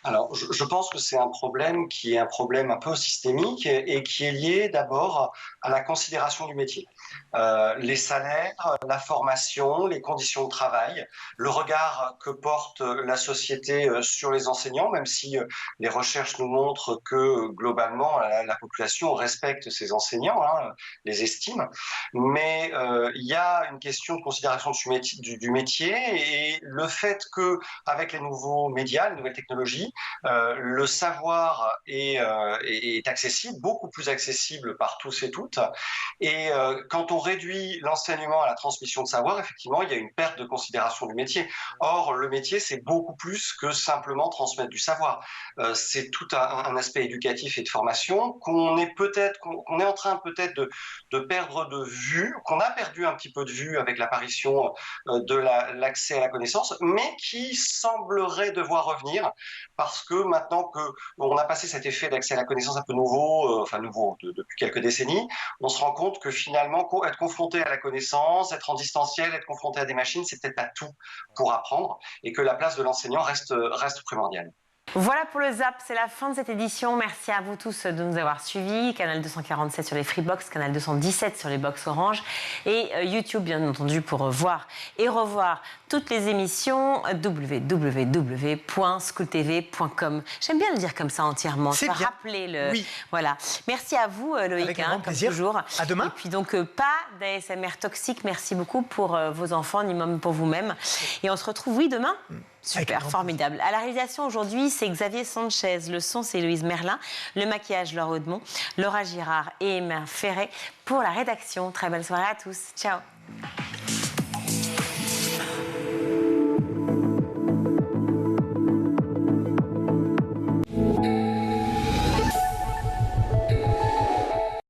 Alors, je pense que c'est un problème qui est un problème un peu systémique et qui est lié d'abord à la considération du métier. Les salaires, la formation, les conditions de travail, le regard que porte la société sur les enseignants, même si les recherches nous montrent que globalement la population respecte ses enseignants, hein, les estime, mais il y a une question de considération du métier et le fait que avec les nouveaux médias, les nouvelles technologies, le savoir est accessible, beaucoup plus accessible par tous et toutes. Et quand on réduit l'enseignement à la transmission de savoir, effectivement, il y a une perte de considération du métier. Or, le métier, c'est beaucoup plus que simplement transmettre du savoir. C'est tout un aspect éducatif et de formation qu'on est en train peut-être de perdre de vue, qu'on a perdu un petit peu de vue avec l'apparition de l'accès à la connaissance, mais qui semblerait devoir revenir parce que maintenant qu'on a passé cet effet d'accès à la connaissance un peu nouveau, depuis quelques décennies, on se rend compte que finalement, être confronté à la connaissance, être en distanciel, être confronté à des machines, c'est peut-être pas tout pour apprendre et que la place de l'enseignant reste primordiale. Voilà pour le Zap, c'est la fin de cette édition. Merci à vous tous de nous avoir suivis. Canal 247 sur les Freebox, Canal 217 sur les box Orange et YouTube, bien entendu, pour voir et revoir toutes les émissions, www.schooltv.com. J'aime bien le dire comme ça entièrement. C'est bien. Rappeler le... Oui. Voilà. Merci à vous, Loïc. Avec un grand plaisir. Toujours. À demain. Et puis donc, pas d'ASMR toxique. Merci beaucoup pour vos enfants, ni même pour vous-même. Et on se retrouve, oui, demain. Super, formidable. À la réalisation aujourd'hui, c'est Xavier Sanchez. Le son, c'est Louise Merlin. Le maquillage, Laure Audemont. Laura Girard et Emma Ferret pour la rédaction. Très belle soirée à tous. Ciao.